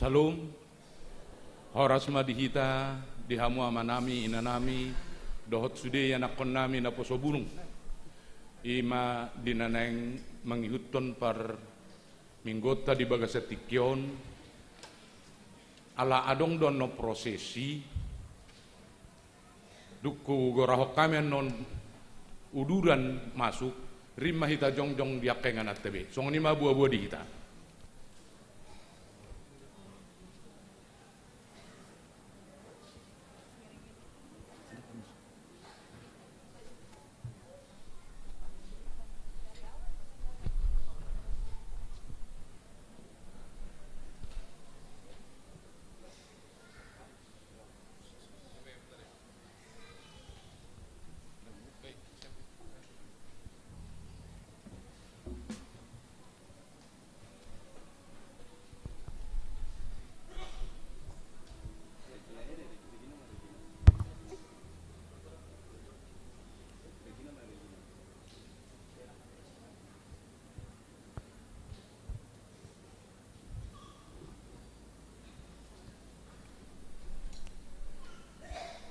Salum, horas madihita, dihamu amanami inanami, dohot sude yanakon nami na posobulung. Ima dinaneng mangihutton par minggota di bagasatikyon, ala adong don no prosesi, duku gorahok kami non uduran masuk, rimah hita jongjong diakengan at tebe. Song lima buah-buah di hita.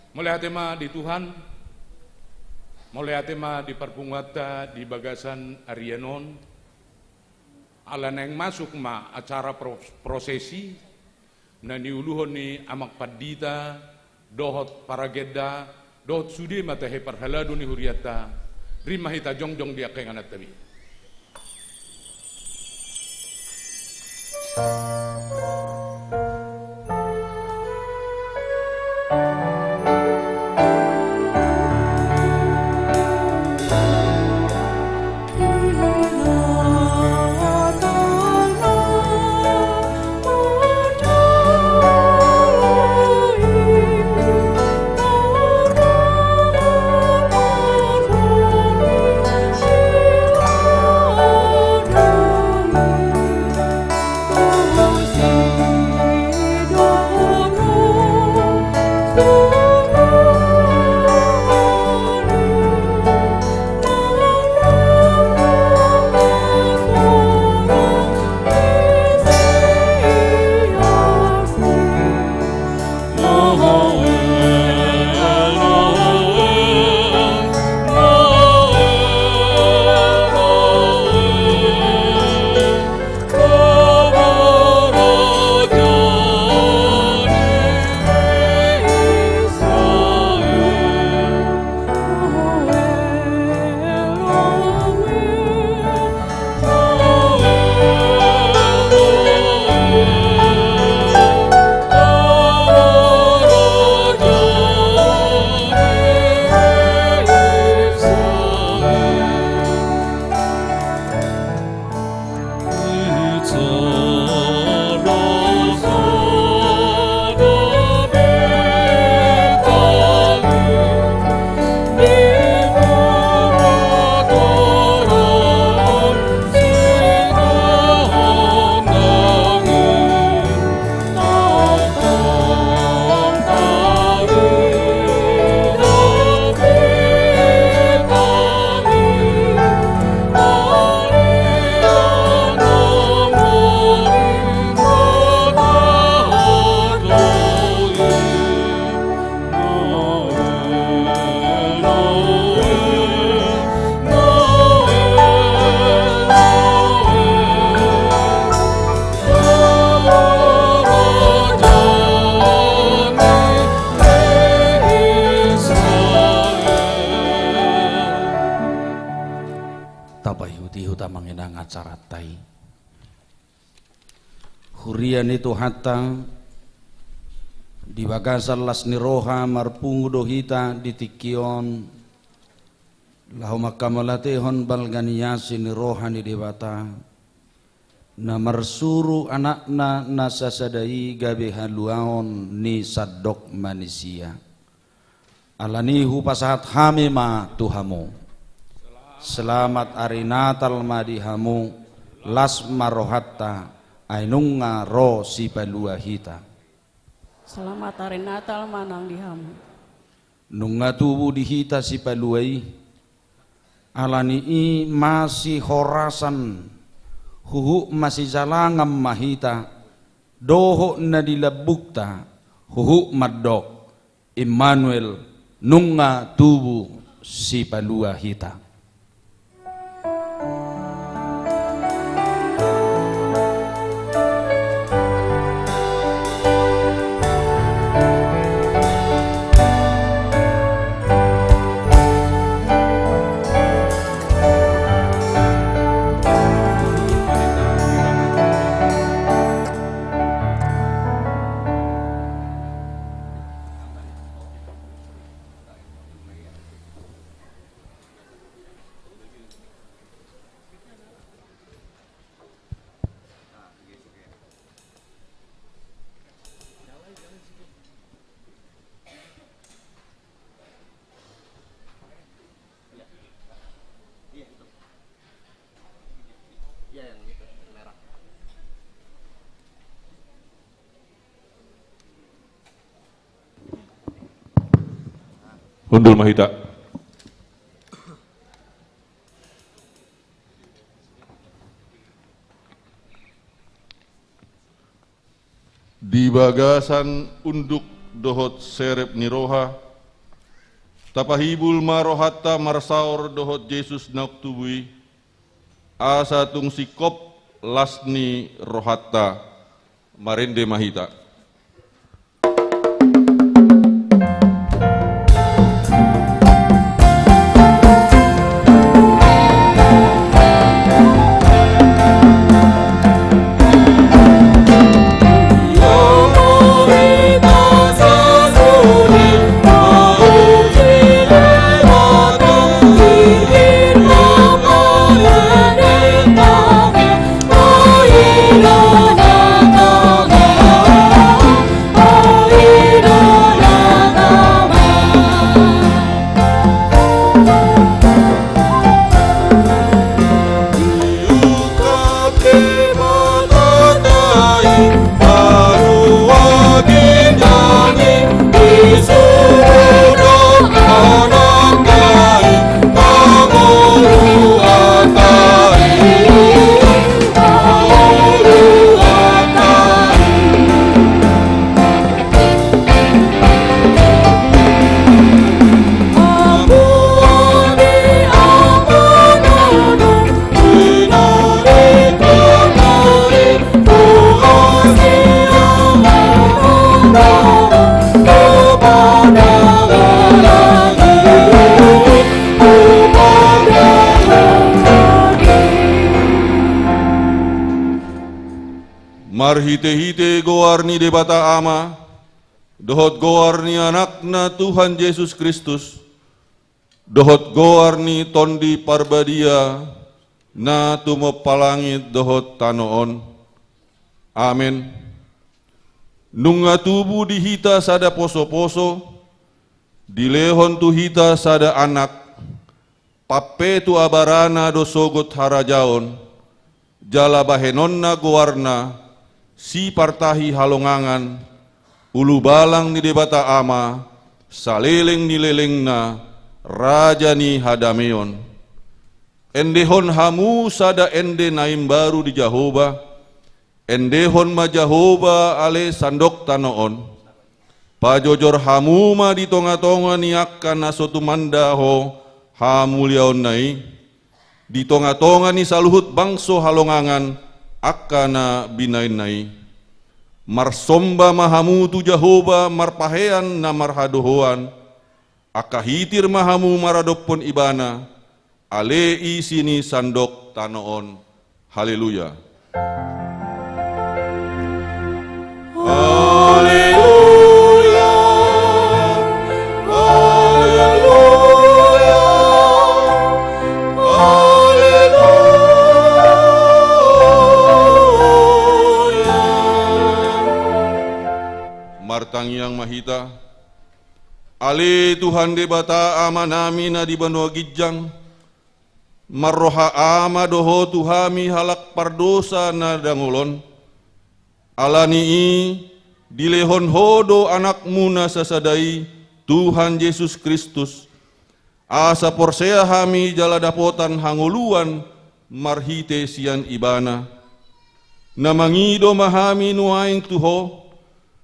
Mulai hatema di Tuhan, mulai hatema di perpungwata di bagasan Arianon, ala neng masuk ma acara prosesi, na niuluhon ni amak padita, dohot parageda, dohot sudi mata he parhaladu ni huriata, rimah hita jongjong dia kenganat tabi. Hurian itu hatang di bagasan las niroha marpungu dohita di tikion lahuma kamalatehon balganiyasi niroha ni dewata na marsuru anakna nasasadai gabe haluaon ni sadok manusia alanihu pasahat hamima tuhamu selamat ari natal madihamu las marohatta ainunga ro si palua hita. Selamat hari Natal manang dihamu. Nunga tubuh dihita si paluai. Alani i masih horasan. Huhu masih jalangam mahita. doho na dilabukta huhu maddok Immanuel nunga tubu si palua hita. Hundul Mahita. Di bagasan unduk dohot serep niroha, tapahibul marohatta marsaor dohot Yesus naktubui, asa tung sikop lasni rohatta marende mahita. Marhite-hite goarni debata ama, dohot goarni anakna Tuhan Yesus Kristus, dohot goarni tondi parbadia, na tumepalangit dohot tanoon. Amin. Nunga tubu dihita sada poso-poso, dilehon tu hita sada anak, pape tu abarana dosogot harajaon, jala bahenonna goarna, si partahi halongangan, ulu balang ni debata ama, saleleng ni lelengna, raja ni hadameon. Endehon hamu sada ende naim baru di Jahoba, endehon ma Jahoba ale sandok tanoon. Pajojor hamu ma di tonga-tonga niakkan asotu mandaho hamuliaon nai, di tonga-tonga ni saluhut bangso halongangan, akana binain nai. Marsomba mahamu tu Jahoba marpahean na marhadohoan, akahitir mahamu maradopon ibana, alei sini sandok tanoon. Haleluya. Haleluya. Martang yang mahita, ale Tuhan debata ama nami na di banua gijang, marroha ama doho tuhami halak pardosa na dangolon, alanii dilehon hodo anakmu na sasadai Tuhan Yesus Kristus, asa porsea hami jala dapotan hanguluan marhite sian ibana, na mangido mahami nuaing tuho,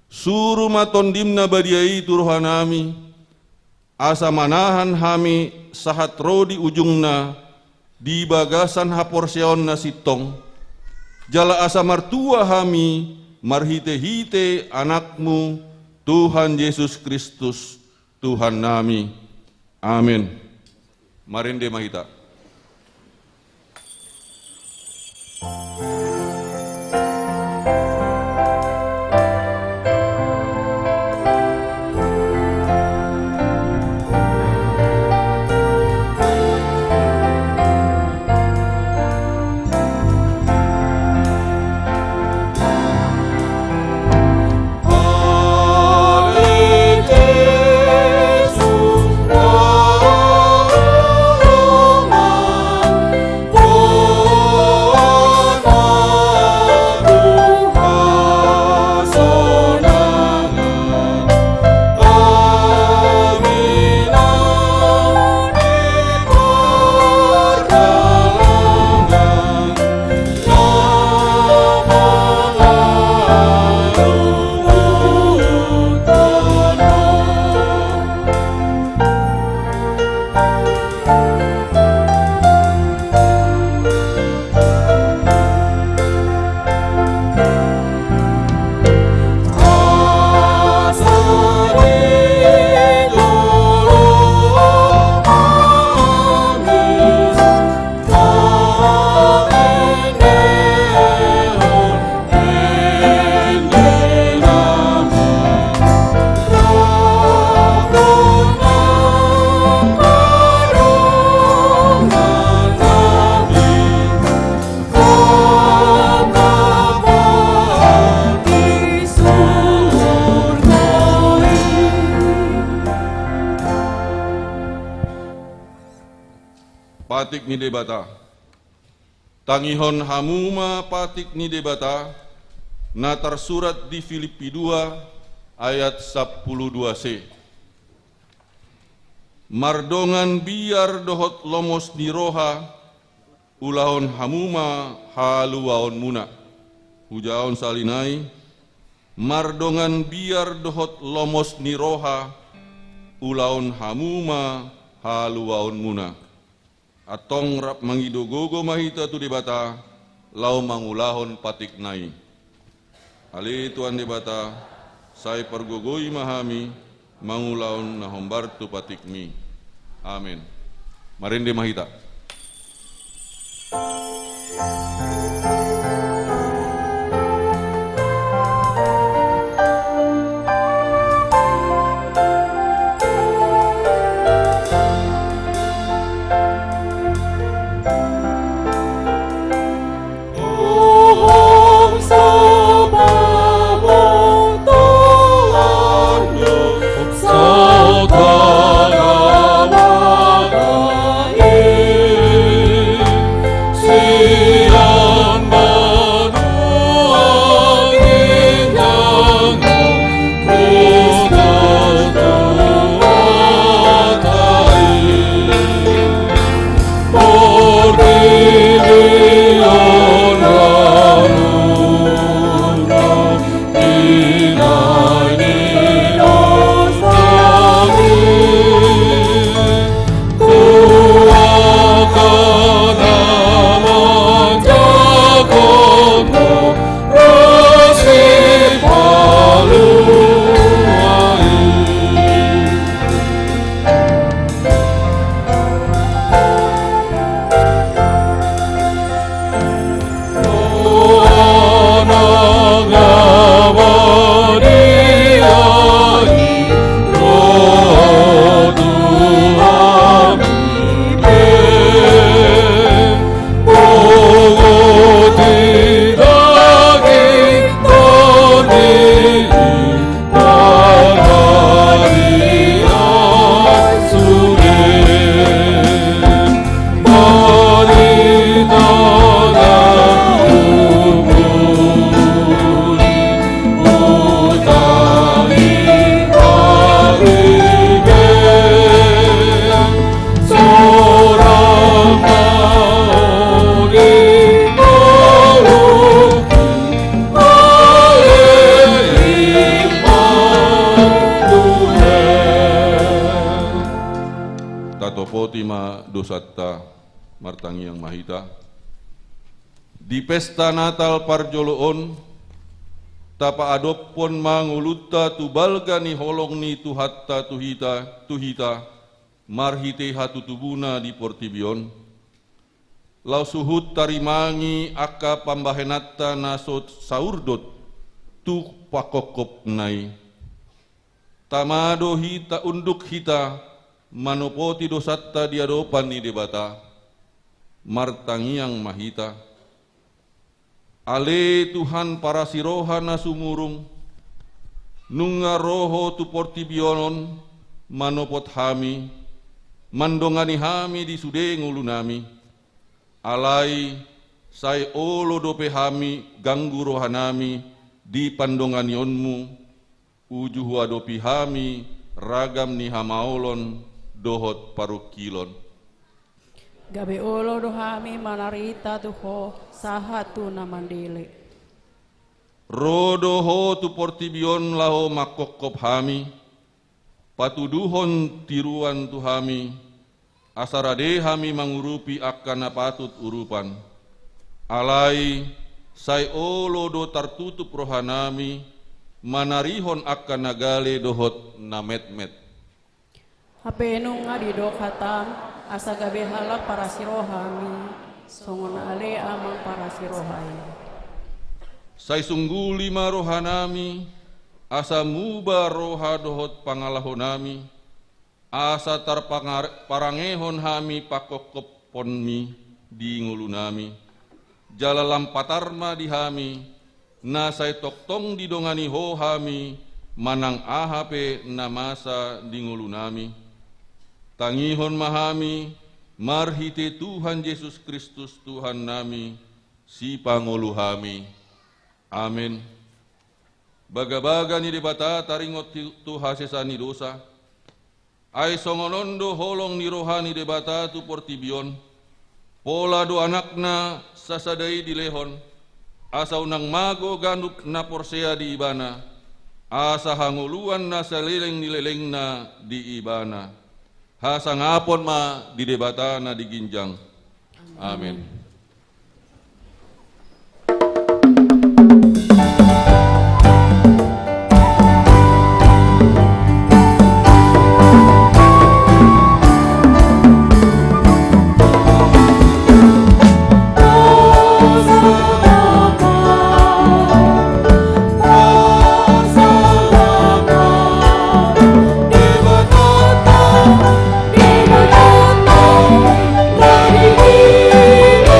suru matondimna badiai turuhanami, asa manahan hami sahat rodi ujungna, di bagasan haporseon na sitong, jala asa martua hami, marhite-hite anakmu, Tuhan Yesus Kristus, Tuhan nami. Amin. Marende mahita. Patik ni debata, tangihon hamuma patik ni debata, na tersurat di Filipi 2 ayat 12c. Mardongan biar dohot lomos ni roha, ulahon hamuma haluwaon muna. Hujaon salinai, mardongan biar dohot lomos ni roha, ulahon hamuma haluwaon muna. Atong rap mangidogogo mahita tu debata, lau mangulahon patik nai. Ali tuan debata, saya pergogoi mahami, mangulahon nahombar tu patik mi. Amin. Marinde mahita. Saudara, portima dosatta martangi yang mahita. Di pesta Natal parjoloon, tapa adopon mangulutta tubalga ni holong ni tuhatta tuhita marhite hatutubuna di portibion. Lau suhut tarimangi aka pambahenatta nasot saurdot tu pakokop nai. Tamado hita unduk hita manopoti dosatta diadopan ni debata martangi yang mahita. Ale Tuhan para siroha nasumurung nunga roho tu portibionon manopot hami mandongani hami di sude ngulunami alai sai olo dope hami ganggu rohanami di pandonganionmu ujuhu adopi hami ragam ni hamaolon dohot parukilon. Gabe olo dohami manarita tuho sahatu namandile. Rodoho tu portibion laho makokop hami, patuduhon tiruan tu hami, asarade hami mangurupi akan patut urupan. Alai sai olo do tartutup rohanami, manarihon akan nagale dohot namet-met. Hapenung adidok hatam asa gabe halak para sirohami songon ale amang para sirohai. Sai sungguh lima rohanami asa muba roha dohot pangalahonami asa tarparangehon hami pakokop ponmi di ngulunami jalalam patarma di hami na sai toktong didongani ho hami manang ahape namasa di ngulunami. Tangihon mahami, marhite Tuhan Yesus Kristus Tuhan nami, si panguluhami. Amin. Baga-baga ni debata taringot tu hasesani dosa. Ai songonondo holong ni rohani debata tu portibion. Pola do anakna sasadai di lehon. Asa unang mago ganduk na porsea di ibana. Asa hanguluan na salileng nilelengna di ibana. Hasa ngapon ma di debata na diginjang. Amin. Dari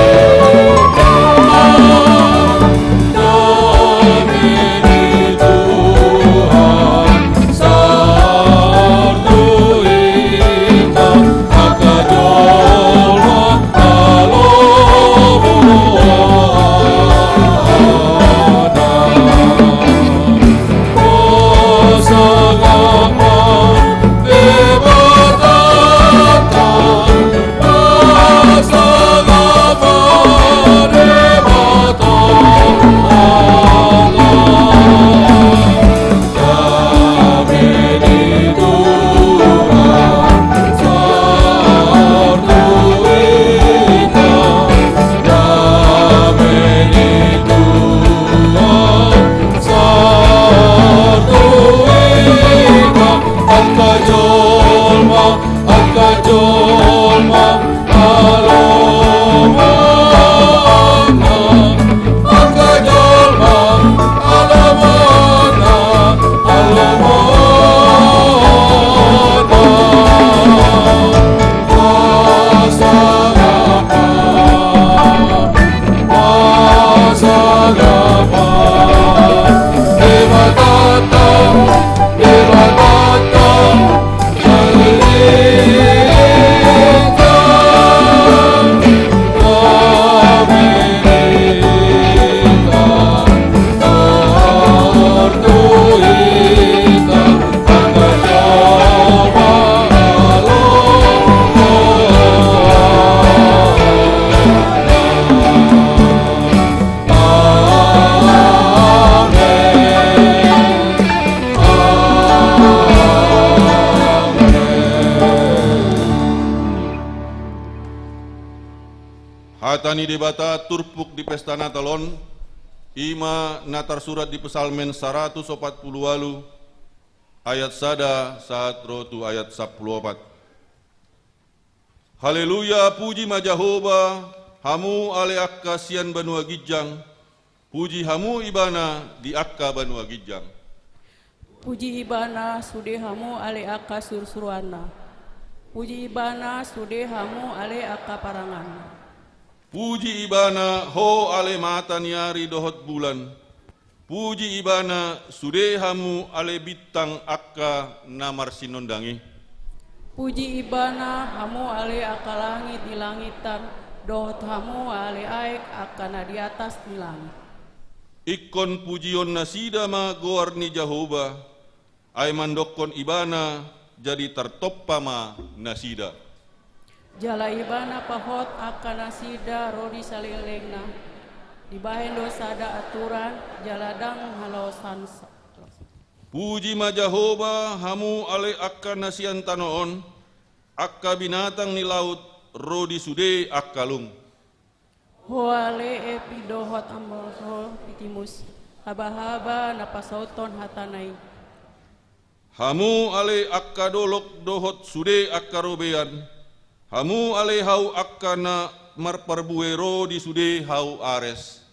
ni debata turpuk di pesta Natalon, ima natar surat di Pesalmen 148 ayat sada saat rotu ayat 14. Haleluya, puji ma Jehova, hamu ale akka sian banua gijang, puji hamu ibana di akka banua gijang. Puji ibana sude hamu ale akka sursuruana. Puji ibana sude hamu ale akka parangan. Puji ibana ho ale mata niari dohot bulan. Puji ibana sude hamu ale bintang akka namar sinondangi. Puji ibana hamu ale akka langit di langitan, dohot hamu ale aek akka di atas di langit. Ikon pujion nasida ma goar ni Jehova, ay mandokon ibana jadi tertoppa ma nasida. Jala ibana pahot akan nasida rodi salilengna, dibahen dosada aturan jaladang halosan. Puji ma Jehova, hamu ale akka nasian tanoon, akka binatang ni laut rodi sude akkalung. Hoale epi dohot amboso pitimus, haba-haba napasauton hatanai. Hamu ale akka dolok dohot sude akka robean, hamu ale hau akka na marparbuero di sude hau ares.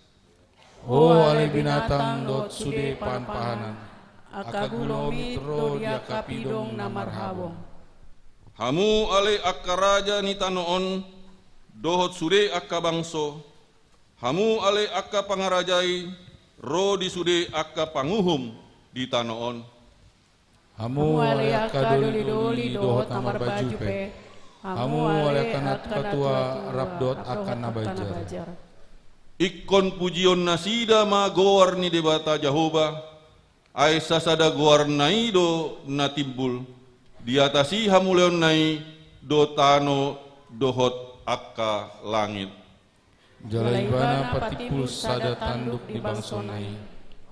Ho ale binatang dot sude panpahanan, akka gulomi tro di akka pidong na marhabong. Hamu ale akka raja ni tanoon, dohot sude akka bangso, hamu ale akka pangarajai, ro di sude akka panguhum di tanoon. Hamu ale akka doli-doli dohot namar baju pe, hamu ale akka patua rabdot akan nabajar. Ikon pujion nasida ma goar ni debata Jehova, ay sasada goar naido na timbul, diatasi hamuleon nai do tano dohot akka langit. Jalaibana patipul sada tanduk di bangsonai,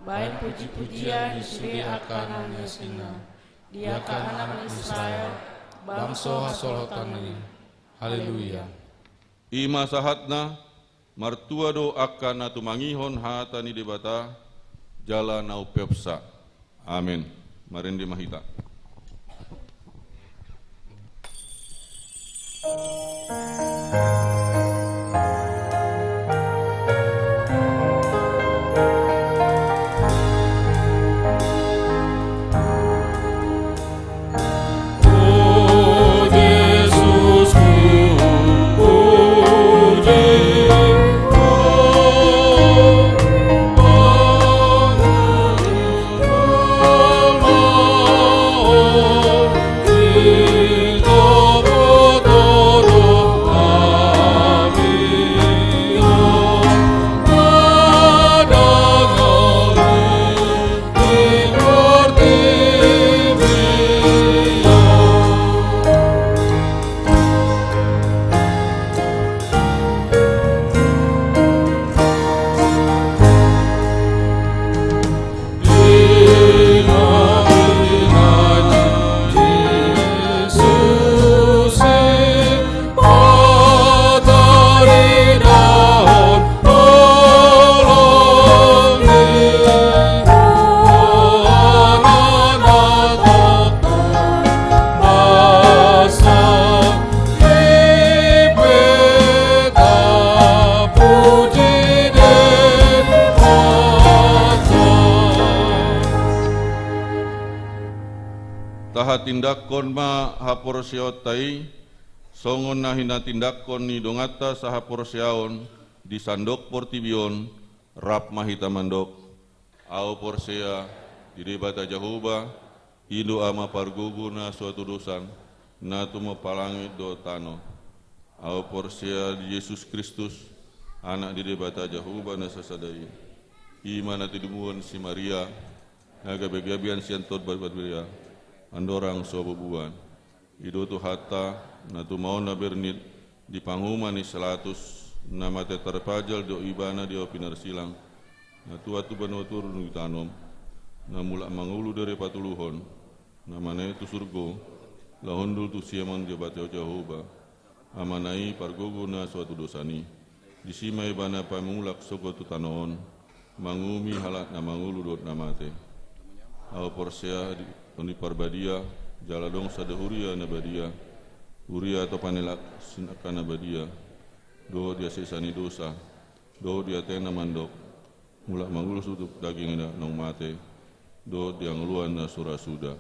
baik puji-pujian disude akan Yasina, dia akan anak Israel, bangso hasolotanai. Haleluya. Ima sahatna, martua do akan natumangihon hata ni debata, jala nau pepsa. Amin. Marindi mahita. Tindakon ma haporsiotai, songon na hinatindakon ni dongata sa haporsiaon, di sandok portibion, rap mahita mandok, au porsea, di debata Jehova, hidu ama pargugu na suatu dosan, na tumapalangit do tano, au porsea di Yesus Kristus, anak di debata Jehova na sasadai, ima na tidumuan si Maria, naga begabian siantot barbaria, andorang sobubuan, ido tu hatta, na tu mau na bernit, di panghuman ni 100, na mate terpajal do ibana di opinar silang, na tua tu banotur nu tanom, na mula mangulu dari patuluhon, na mana itu surgo, lahondul tu siaman jabat Jehova, amanai pargogo na suatu dosani, disimai bana pamulak sogo tutanoon, mangumi halak na manguludot namate. Aw porsea di parbadia, jaladong sadahuria na badia, uria atau panelak sinakana badia, do dia sesani dosa, do dia tena mandok, mulak mangulus tutup daging na nong mate, do dia ngeluan na surasuda.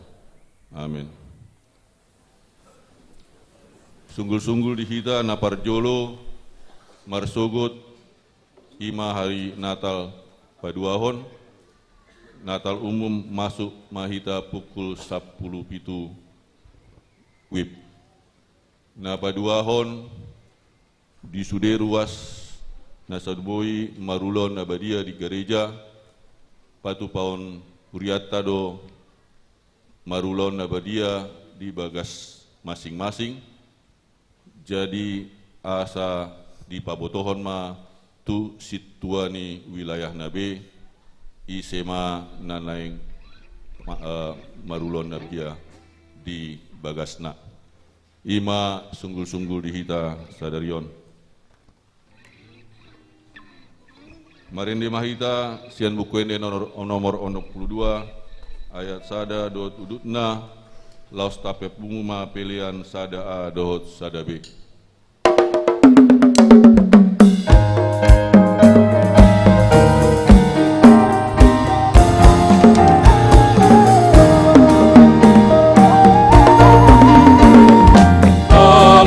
Amin. Sunggul-sunggul di hita na parjolo, marsogot, ima hari Natal paduahon, Natal umum masuk mahita pukul 10:07 WIB. Na paduahon di sude ruas nasadboi marulon abadia di gereja patu paon huriata do marulon abadia di bagas masing-masing. Jadi asa di pabotohon ma tu situani wilayah nabe isema nanaing marulon abadia di bagasna. Ima sunggul-sunggul di hita sadarion. Marindi mahita sian bukuende nomor 22 ayat sada dot udutna laos tape punguma pilihan sada A dot sada B. Oh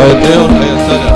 Deon ayat saja.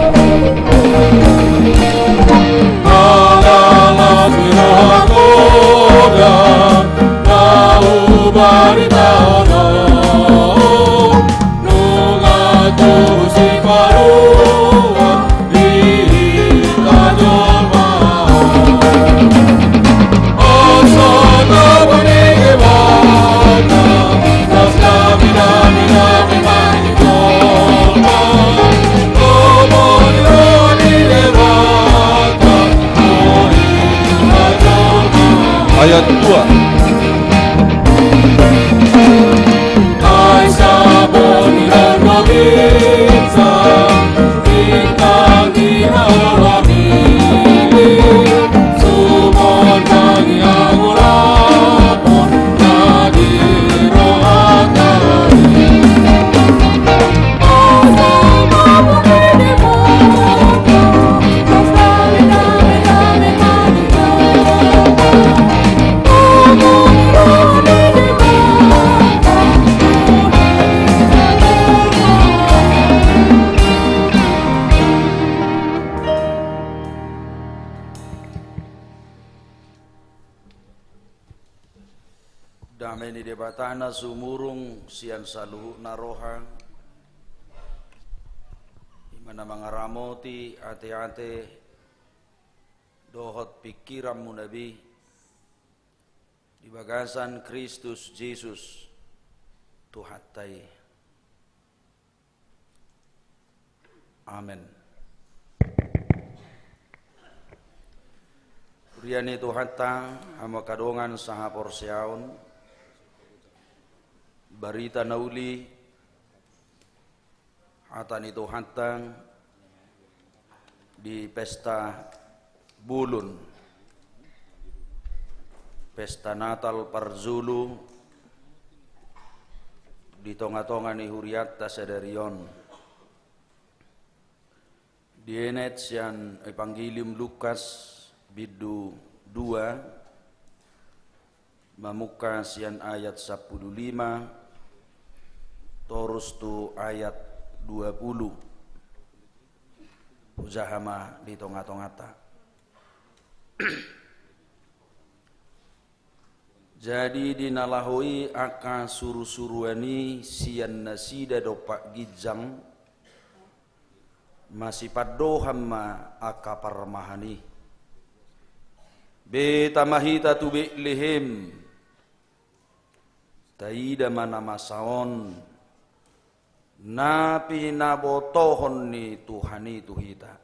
Ayat 2. Damai ni debatana sumurung sian saluhu naroha imana mangaramoti ate-ate dohot pikiranmu nabi di bagasan Kristus Yesus Tuhatai. Amin. Riani Tuhata amo kadongan saha porsiaun barita nauli hatan itu hantang di pesta bulun, pesta Natal Parzulu di tonga-tonga ni Huriatta Sederion di enet sian Evangelium Lukas bidu 2 mamuka sian ayat 15 Torus tu ayat 20 Pujahama di tonga-tongata. Jadi dinalahui aka suru-suruani sian nasida dopak gijang masih padohamma aka parmahani beta mahita tu Betlehem taida mana masaon napi nabotohon ni Tuhani tuhita.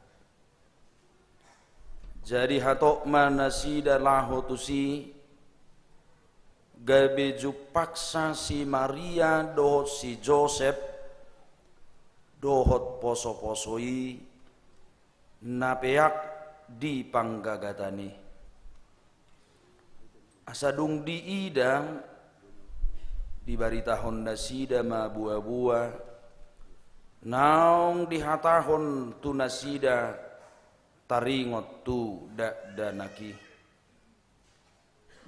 Jadi hatok manasida laho tusi gabe jupaksa si Maria dohot si Joseph dohot poso-posoi napeak di panggagatani asadung di idang di baritahon nasida ma buah-buah naong dihatahon tu nasida taringot tu danaki.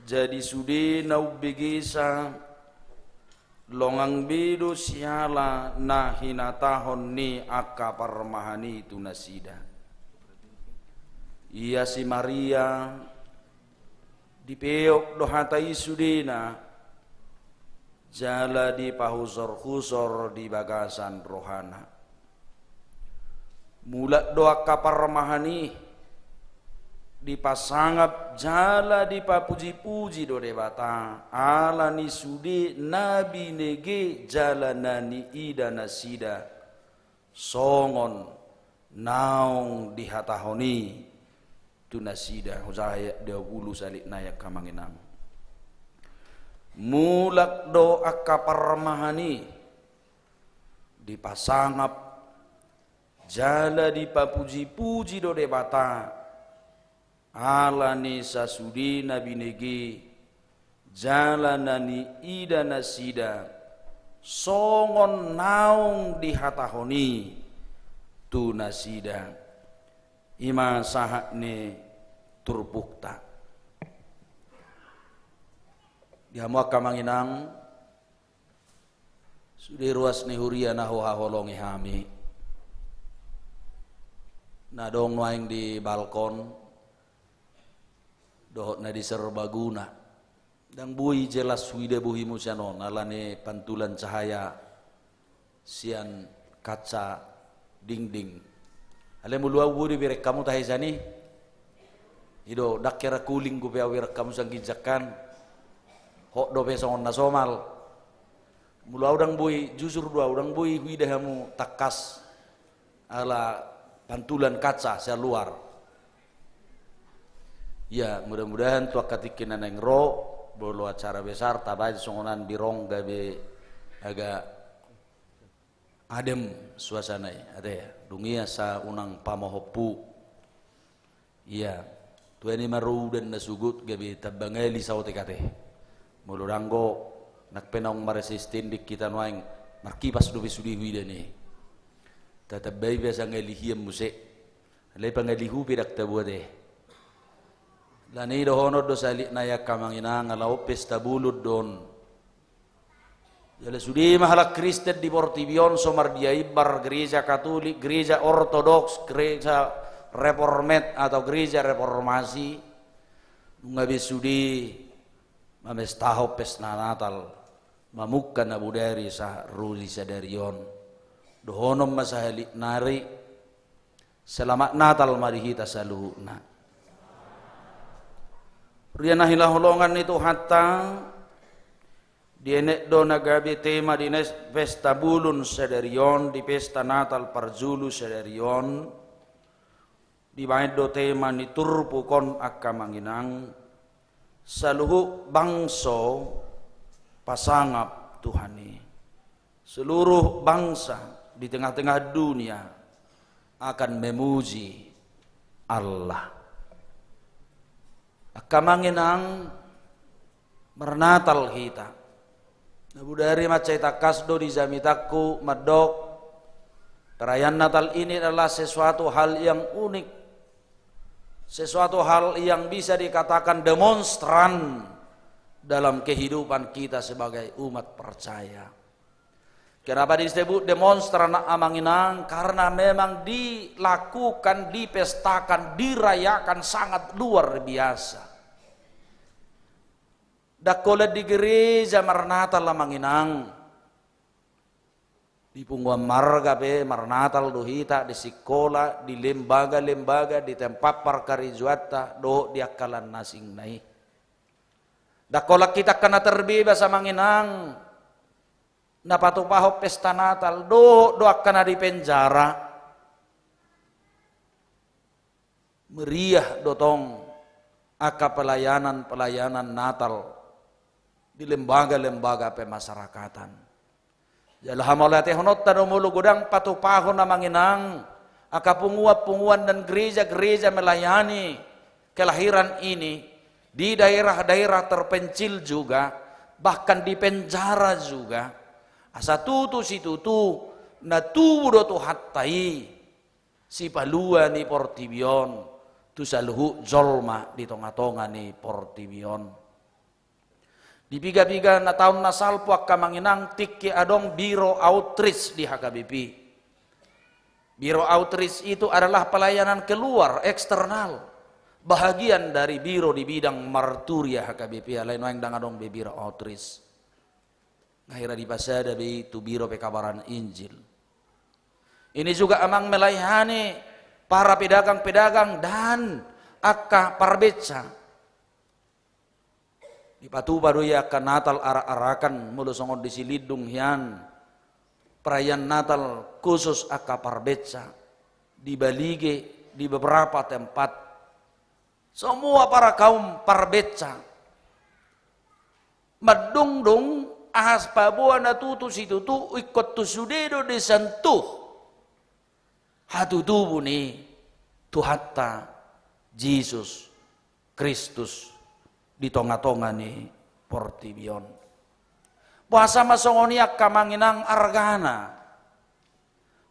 Jadi sudi nau begisa longang bidu siala na hinatahon ni aka parmahani tu nasida. Ia si Maria dipeok dohatai sudina jala di pahusor-husor di bagasan rohana. Mula doa kaparmahani dipasangap jala di papuji-puji do debata ala ni sudi nabi nege jala nani ida nasida songon naung dihatahoni tu nasida huzaya 20 salik nayak kamanginang. Mulak doa kaparmahani dipasangap jala di papuji-puji do debata ala ni sasudi nabi negi jala nani ida nasida songon naung dihatahoni tu nasida ima sahakne turbukta dihamuak kamanginang sudi ruas ni huria naho haholongi hami na dong nuaing di balkon dohot na di serbaguna dan bui jelas wida buhi musyanon alane pantulan cahaya sian kaca dinding ale mulua budi birek kamu tahi sani ido dak kira kuling gu pea wirek kamu sang gijakan hok do besongon nasomal mulua udang bui jujur dua udang bui wida hamu takas ala pantulan kaca sia luar ya mudah-mudahan tua katikin neng ro bolo acara besar tabai songonan birong gabe agak adem suasana ada ya dunia sa unang pamohopu iya tuani maru dan nasugut gabe tabangali saute kate muluranggo nakpenong maresistin dik kita noaing markipas dobe sudi widani tatabai biasa ngelihiem muse le pangalihu pidak tabuade lani do honor do salik nayak kamangina ngalau pesta bulud don jale sudi mahalak Kristen di Portibion somar dia ibar gereja Katolik, gereja Ortodoks, gereja Reformed atau gereja Reformasi ngabe sudi mamestaho pesta Natal mamukkan abu dari sah ruli sadarion do honom masahalik nari selamat Natal marihita saluhuna Riana hilah holongan itu hatta dienek do nagabi tema di pesta bulun sadarion di pesta Natal parzulu sadarion di baid do tema ni turpu kon akamanginang saluhu bangso pasangap Tuhani seluruh bangsa di tengah-tengah dunia akan memuji Allah akamanginang mernatal kita nabu dari macaita kasdo di zamitaku madok perayaan Natal ini adalah sesuatu hal yang unik sesuatu hal yang bisa dikatakan demonstran dalam kehidupan kita sebagai umat percaya. Kenapa disebut demonstran amanginang? Karena memang dilakukan, dipestakan, dirayakan sangat luar biasa. Dakola di gereja Marnatal amanginang, di pungguan marga pe Marnatal dohita di sekolah, di lembaga-lembaga, di tempat parkarijuata do diakalan nasing nai. Dakola kita kena terbebas amanginang. Napatupaho pesta Natal do akan di penjara meriah dotong aka pelayanan Natal di lembaga-lembaga pemasyarakatan jalah hamalate honot tanumulu gudang patupaho na manginang aka punguan dan gereja-gereja melayani kelahiran ini di daerah-daerah terpencil juga bahkan di penjara juga asa tutu si tutu na tubudo tu hattai si palua ni Portibion tu saluhu jolma di tonga-tonga ni Portibion di piga-piga na tahun na salpo akamanginang tiki adong biro outreach di HKBP. Biro outreach itu adalah pelayanan keluar eksternal bahagian dari biro di bidang marturia HKBP lain yang dangadong be biro outreach ngahira di pasada be itu biro pekabaran Injil. Ini juga amang melayani para pedagang-pedagang dan akka parbeca. Di patu baru ya ke Natal arak-arakan mulu songon di Silidung hian perayaan Natal khusus akka parbeca di Balige di beberapa tempat semua para kaum parbeca madung-dung ahas pabuan na tutu si tutu ikot tu sudedo de santuh hatu tubuh ni tuhatta Jesus Kristus di tonga-tonga ni Portibion puasa masongoniak kamanginang argana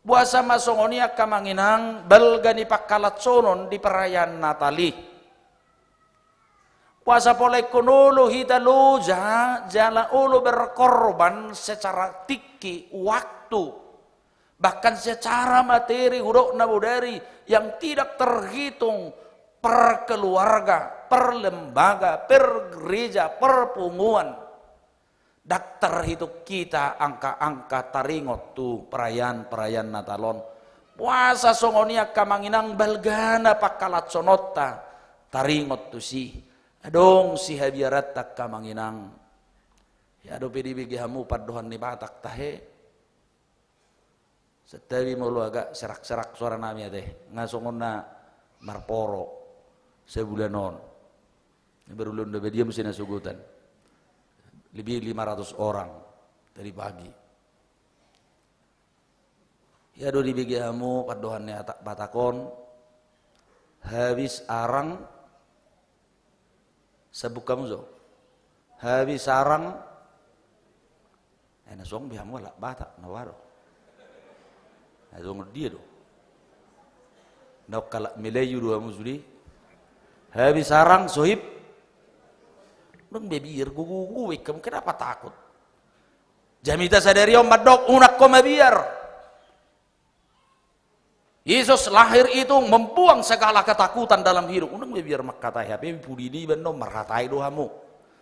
puasa masongoniak kamanginang belgani pakkalatsonon di perayaan Natali puasa polai konolo hita loja jala ulo berkorban secara tiki waktu bahkan secara materi hudok nabudari yang tidak terhitung per keluarga, per lembaga, per gereja, per punguan. Dak terhitung kita angka-angka taringot tu perayaan Natalon. Puasa songonia kamanginang balgana pakalat sonota taringot tu si. Adong si habiarat tak kamanginang. Ya do pedi bigihamu padohan ni batak tahe. Setawi mulu agak serak-serak suara nami teh. Ngasongon na marporo sebulanon. Berulun do dia mesti nasugutan. Lebih 500 orang dari pagi. Ya do di bigihamu padohan ni batakon. Habis arang sabuk kamu zo, habis sarang, nasong bihamu lah batak nawaro, nasong dia do, nak kalak Melayu dua musudi, habis sarang sohib, nung bebir gugu kamu kenapa takut? Jamita sadari om badok unak kau mabiar. Yesus lahir itu membuang segala ketakutan dalam hidup. Unang biar makatai hape pudi ni bendo marhatai do hamu.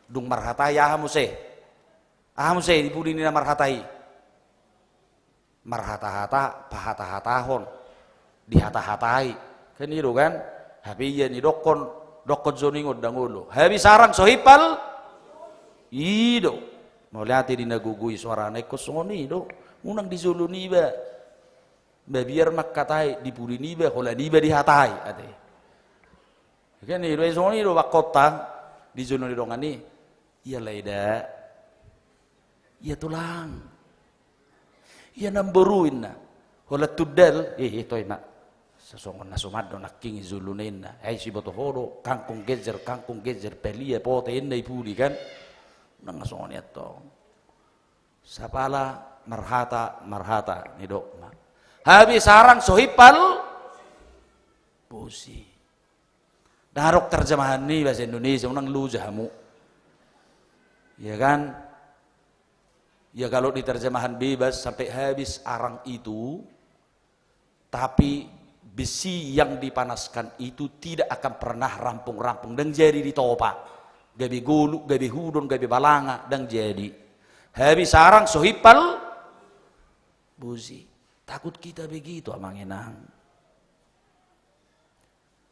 Dung marhatai ya hamu se. Hamu se di pudi ni na marhatai. Marhata-hata pahata-hatahon. Dihata-hatai. Kan itu kan? Hape iya ni dokon zoningod dangulo. Habis sarang sohipal ido. Mau lihat di nagugui suara neko soni do. Unang dizuluni ba. Biar makatai di puri niba hola niba dihatai ate kan ni do soni do bakota di zona di dongani iya laida iya tulang iya namboruin na hola tudel itu ina sesongon nasumad do naking zulunin na ai si boto horo kangkung gezer pelia pote inna ipuri kan nang soni atto sapala marhata ni do habis sarang sohipal pusi. Darok terjemahan ini bahasa Indonesia unang lujahamu. Ya kan? Ya kalau di terjemahan bebas sampai habis arang itu, tapi besi yang dipanaskan itu tidak akan pernah rampung-rampung dan jadi ditopak. Gabi gulu, gabi hudon, gabi balanga dan jadi. Habis sarang sohipal pusi. Takut kita begitu amang enang.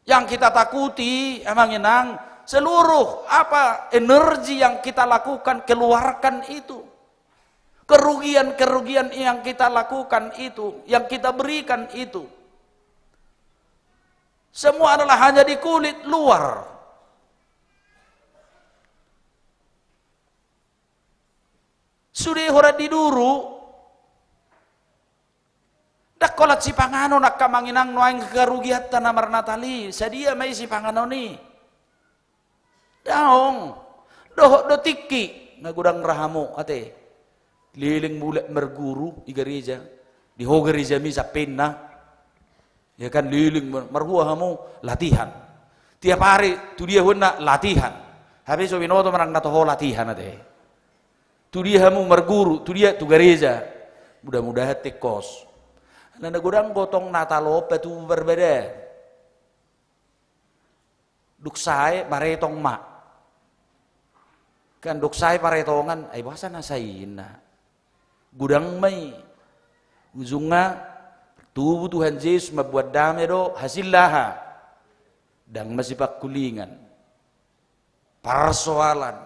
Yang kita takuti amang enang seluruh apa energi yang kita lakukan keluarkan itu. Kerugian-kerugian yang kita lakukan itu, yang kita berikan itu. Semua adalah hanya di kulit luar. Sudah horat di duru dak kolat si pangano nak kamanginang noaing kerugian tanamar natali sadia mai si pangano ni daong do tiki ngagudang rahamu ate liling mulak merguru i gereja di ho gereja mi sa penna ya kan liling marhua hamu latihan tiap hari tu dia hunna latihan habis so binoto marang nato ho latihan ate tu dia hamu merguru tu dia tu gereja mudah-mudahan tekos. Nah, gudang gotong natalope tu berbeda. Duksai baretong mak. Kan duksai baretongan, ay basa na sayin na. Gudang may ujunga tubuh Tuhan Yesus membuat damai do hasil laha. Dan masih pakulingan. Persoalan.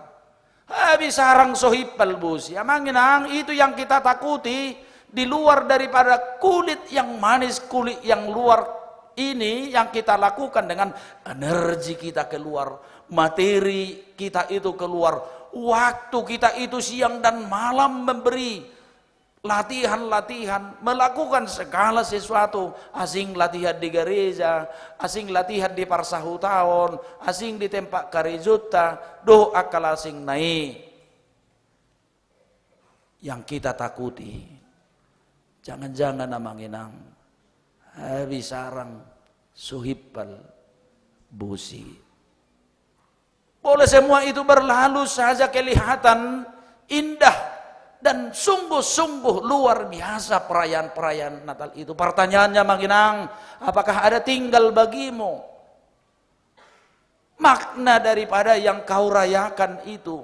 Habis sarang sohipal busi. Amanginang itu yang kita takuti. Di luar daripada kulit yang manis, kulit yang luar ini yang kita lakukan dengan energi kita keluar, materi kita itu keluar, waktu kita itu siang dan malam memberi latihan-latihan, melakukan segala sesuatu, asing latihan di gereja, asing latihan di parsahutawan, asing di tempat karejuta, doa akal asing naik. Yang kita takuti jangan-jangan amanginang habis sarang suhipal busi. Boleh semua itu berlalu saja kelihatan indah Dan sungguh-sungguh luar biasa perayaan-perayaan Natal itu. Pertanyaannya Manginang, apakah ada tinggal bagimu makna daripada yang kau rayakan itu?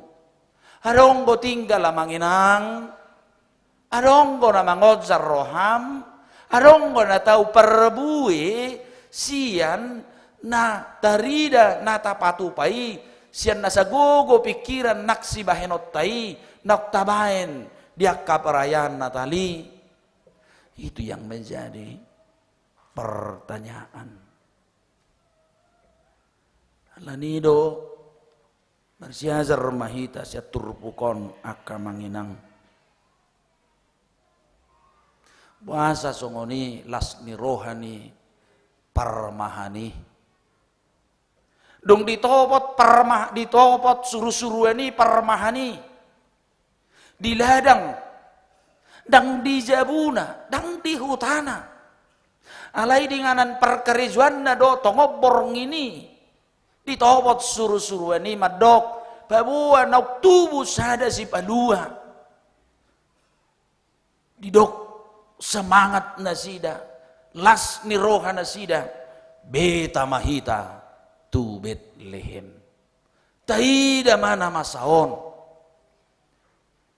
Adonggo tinggal Manginang, adonggo na mangodzar roham, adonggo na tau perbuye, sian na tarida na tapatupai, sian na sagogo pikiran naksi bahenotai, naktabain dia perayaan Natali. Itu yang menjadi pertanyaan. Lanido bersiazar mahita sia turpukon akka Manginang. Bahasa songoni lasni rohani parmahani. Dong ditopot suruh-suruhani parmahani. Di ladang, dang di jabuna, dang di hutana. Alai dinganan perkerijuan na do tongobor ngini. Ditopot suruh-suruh ni madok, babua nak tubuh sada si palua. Didok semangat nasida, las ni roha nasida, beta mahita tu Betlehem. Taida mana masaon.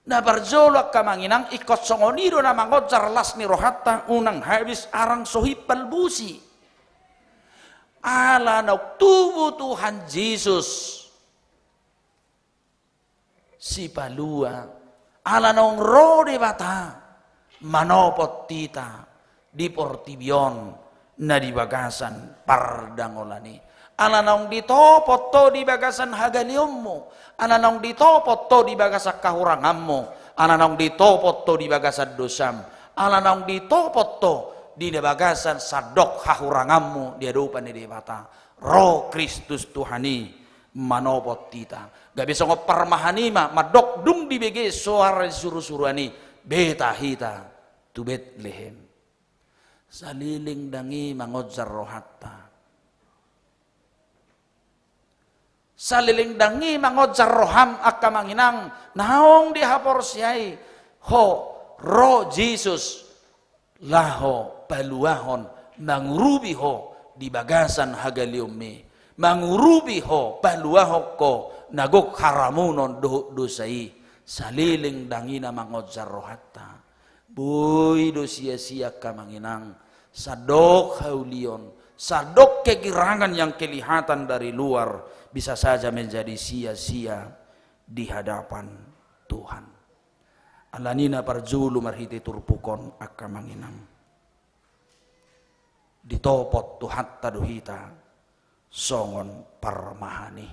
Na barjolak ka Manginang ikot songonido na mangodzar las ni rohata unang habis arang sohip palbusi. Ala na tubuh Tuhan Yesus si palua. Ala nong rode bata manopot tita di portibion na di bagasan pardangolani. Ananong ditopot to di bagasan hagaliummu, ananong ditopot to di bagasan kahuranganmu, ananong ditopot to di bagasan dosam, ananong ditopot to di bagasan sadok hahuranganmu di hadapan di mata. Roh Kristus Tuhani manopot tita. Gak bisa ngoparmahanima madok dung di bege suara suruh-suruhani beta hita tu Betlehem. Saliling dangi mangodzar rohatta. Saliling dangi mangodzar roham akka Manginang naong dihapor siyai ho roh Jesus laho paluahon mangurubi ho di bagasan hagaliumi mangurubi ho paluahok ko nagok haramunon dosai saliling dangi na mangodzar rohatta boy do sia-sia ka Manginang sadok haulion sadok kegirangan yang kelihatan dari luar bisa saja menjadi sia-sia di hadapan Tuhan. Alanina parjulu marhiti turpukon akka Manginang. Ditopot tuhat taduhita songon parmahani.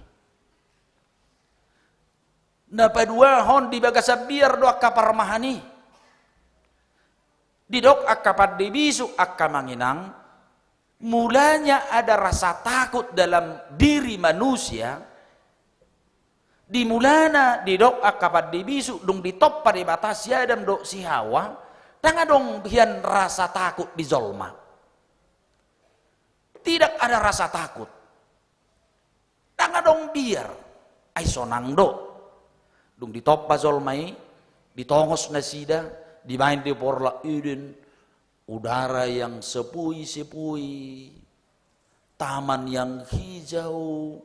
Napaduahon di bagasabiar do akka parmahani. Didok akka paddibisu akka Manginang. Mulanya ada rasa takut dalam diri manusia. Dimulana didok akapat dibisu dung ditop pada batas yadam dok si Hawa. Tanga dong bihan rasa takut di zolma. Tidak ada rasa takut. Tanga dong biar ai sonang do. Dung ditop pa zolmai, ditongos nasida, dimain di porla Eden. Udara yang sepui-sepui, taman yang hijau,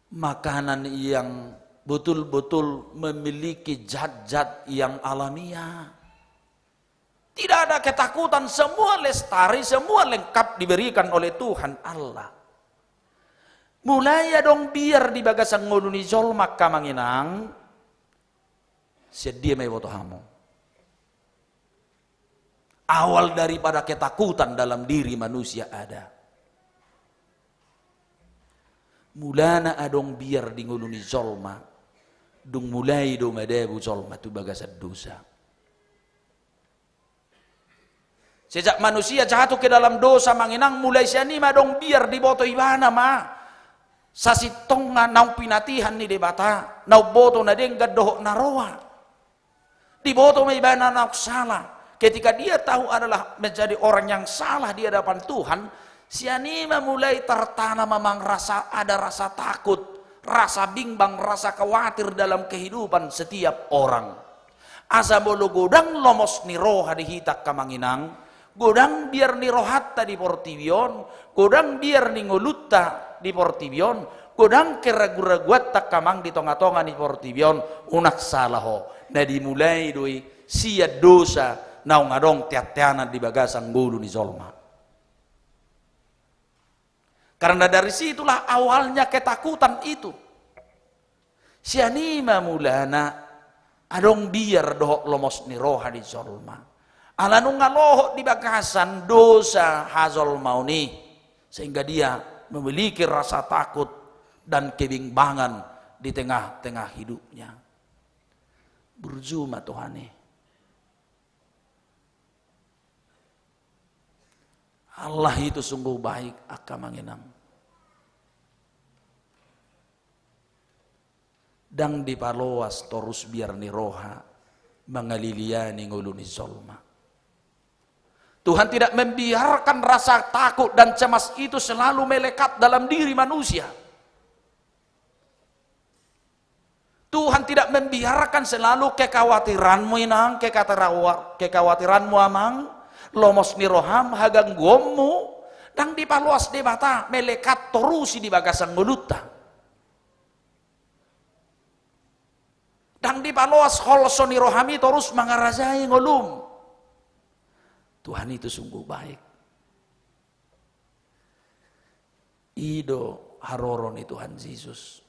makanan yang betul-betul memiliki zat-zat yang alamiah. Tidak ada ketakutan, semua lestari, semua lengkap diberikan oleh Tuhan Allah. Mulai dong biar di bagasan ngoluni zolmak ka Manginang, sedia may botohamu. Awal daripada ketakutan dalam diri manusia ada. Mulana adong biar di nguluni zolma, dung mulai do madebu zolma tu bagasan dosa. Sejak manusia jatuh ke dalam dosa Manginang, mulai sianima dong biar di boto ibana ma. Sasitonga nau pinatihan ni debata, nau boto na denggad dohok naroa. Di boto may ibana nau salah. Ketika dia tahu adalah menjadi orang yang salah di hadapan Tuhan, sianima mulai tertanam memang ada rasa takut, rasa bimbang, rasa khawatir dalam kehidupan setiap orang. Asa bolo godang lomos ni roha dihitak kamanginang, godang biar ni rohatta di portibion, godang biar ni ngolutta di portibion, godang keragu-raguat tak kamang di tonga-tonga di portibion, unak salaho. Na dimulai doi sia dosa na ngadong tiat-tianan di bagasan gulu ni zolma. Karena dari situlah awalnya ketakutan itu. Sianima mulana adong biar dohok lomos ni roha di zolma. Alanu ngalohok di bagasan dosa hazol mauni, sehingga dia memiliki rasa takut dan kebimbangan di tengah-tengah hidupnya. Berjuma Tuhane. Allah itu sungguh baik akamanginang. Dang dipaloas terus biar ni roha mengaliliani nguluni zolma. Tuhan tidak membiarkan rasa takut dan cemas itu selalu melekat dalam diri manusia. Tuhan tidak membiarkan selalu kekhawatiranmu inang, kekhawatiranmu amang, lomos ni roham hagang gommu, dang dipaloas debata melekat terusi di bagasan nguluta. Dang dipaloas holsoni rohami terus mangarajai ngolum. Tuhan itu sungguh baik. Ido haroron itu Tuhan Yesus.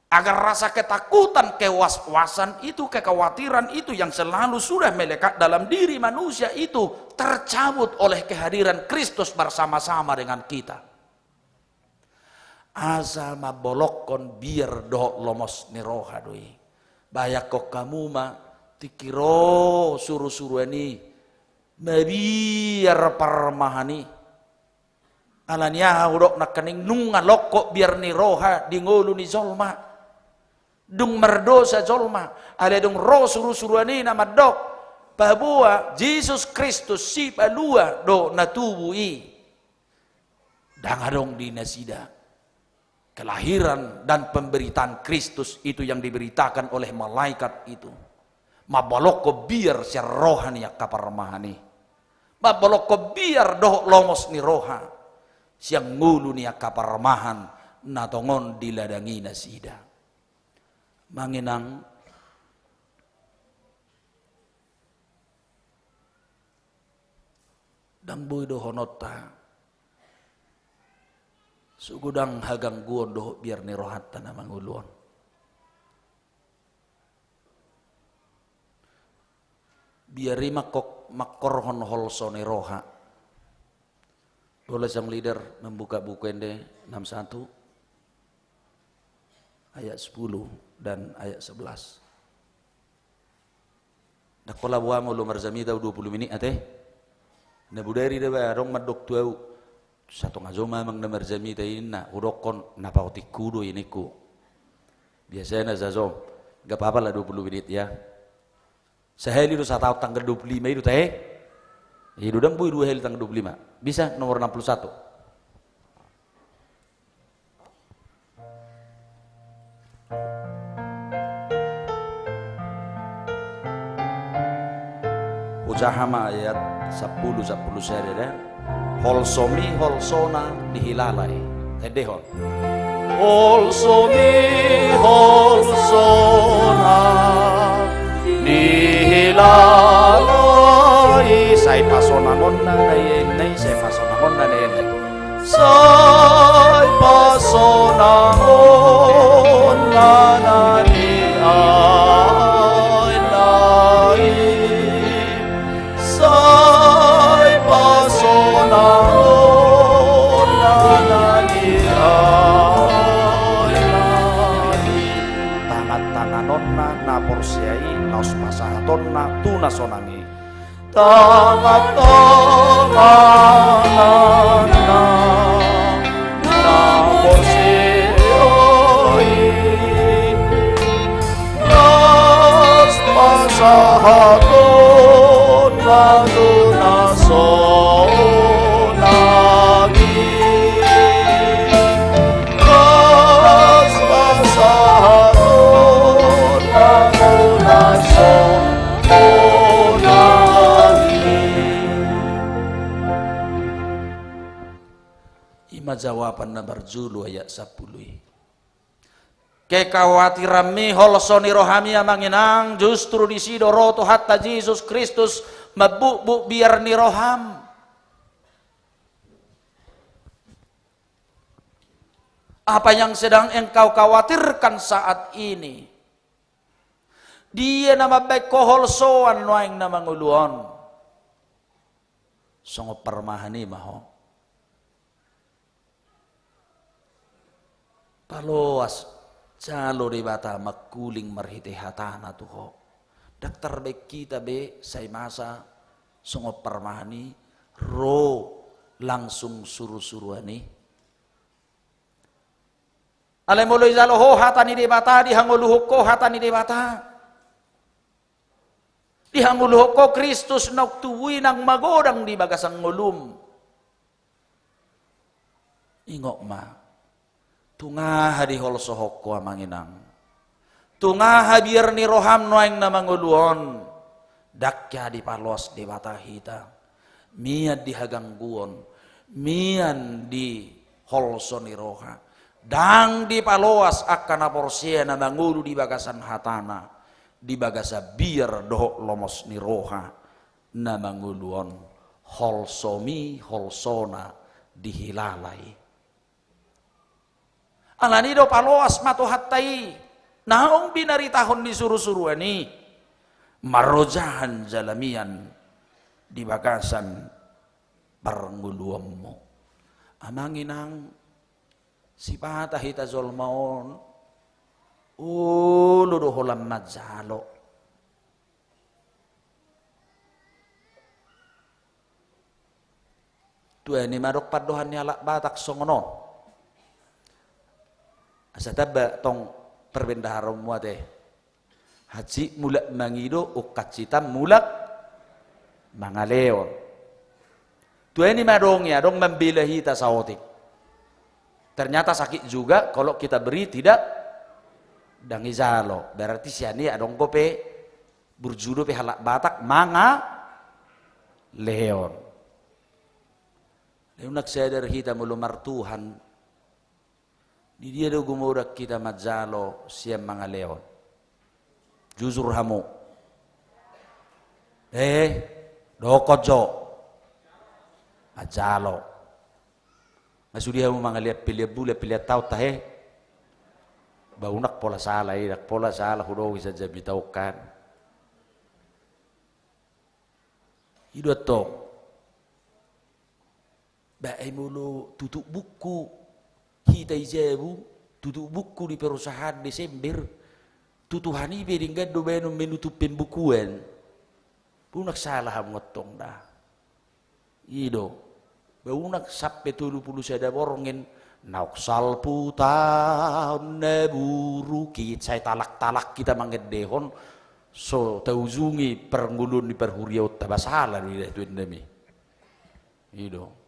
Agar rasa ketakutan, kewas-wasan itu, kekhawatiran itu yang selalu sudah melekat dalam diri manusia itu tercabut oleh kehadiran Kristus bersama-sama dengan kita. Asa mabolokon biar doh lomos ni roha doi. Bayak kok kamu ma tikiro suruh-suruh ini mabiar parmahani. Alanya udok nak kening nunga lokok biar ni roha di ngolu ni zolma. Dung merdosa zolma. Ada dung roh suruh-suruh ini nama dok. Bahwa Yesus Kristus si palua do natubui. Dangadong di nasida. Kelahiran dan pemberitaan Kristus itu yang diberitakan oleh malaikat itu. Mabaloko biar si rohani ya kaparmahani. Mabaloko biar doh lomos ni roha. Siang ngulu ni ya kaparmahan natongon diladangi nasida. Manginang dang boy do honota. Sugudang hagang guon doh biar ni rohat tanah manguluan. Biari makorhon holsone roha. Boleh sang leader membuka buku ende 61 ayat 10 dan ayat 11. Dakola buah mulu marzamida 20 menit ate. Nabudari dah rong madok tuau. Satu ngazoma mang namar jami tayin na urokon napauti kudo ini ku biasanya zazom gak apa-apa lah 20 menit ya sehari itu 1 tahun tanggal 25 itu teh itu dang bui 2 hari tanggal 25 bisa nomor 61 Ujahama ayat 10 sehari deh holsomi holsona dihilalai tedehon holsomi holsona dihilalai sai pasonangon na nay sai pasonangon na nay sai pasonangon na nay sai pasonangon tangan-tanganonna na porsiai naos pasahatonna tunasonangi tangan-tanganonna na porsiai naos pasahatonna tunasonangi jawaban na barjulu ayat 10. Kekhawatiran mi holsoni rohami amanginang justru di sidoro tu hatta Yesus Kristus mabuk biar ni roham. Apa yang sedang engkau khawatirkan saat ini? Dia nama baik koholsoan noaing nama nguluan. Songo permahani maho. Paloas calo di bata makuling marhite hatana tuho. Daktar baik kita be say masa songo permahani ro langsung suruh-suruhani. Alemolo izalo ho hatani di bata dihanguluh ko hatani di bata. Dihanguluh ko Kristus noktuwi nang magodang di bagasang ngulum. Ingok ma. Tungaha di holsohok ko amanginang. Tungaha biar ni roham noeng na manguluon. Dakya di palos di bata hita. Mian di hagangguon. Mian di holso ni roha. Dang di paloas akan aporsia na mangulu di bagasan hatana. Di bagasa biar dohok lomos ni roha. Na manguluon. Holsomi holsona dihilalai. Alani do paloas mato hattai naong binaritahon di suruh-suruani marojahan jalamian di bagasan parnguluammo amanginang si patahita zolmaon ulo do holam madzalo tuani marok padohan ni alak batak songono asa taba tong perbendahara muate haji mulak mangido ukacitam mulak mangaleon tueni madong ya dong membilahi tasawotik ternyata sakit juga kalau kita beri tidak dangizalo berarti siani adong kope burjudo pe halak batak manga leon leunak sadar hita mulumar Tuhan di dia do gumurak kita madzalo siam mga leon. Juzur hamu. Dokojo. Madzalo. Masudi hamu mga liat pilih bule pilih tau tahe. Baunak pola salah idak pola salah hudo bisa jadi taukan. Ido to. Bae mulu tutup buku. Kita ijabu tutup buku di perusahaan Desember tutuhani beringat do beno menutup pembukuan punak salah ngotong dah ido baunak sampai 70 sada borongin nauk salpu tahun neburu kit saya talak kita mangedehon so tauzungi perngulun di perhuriaut tabasalah do itu endemi ido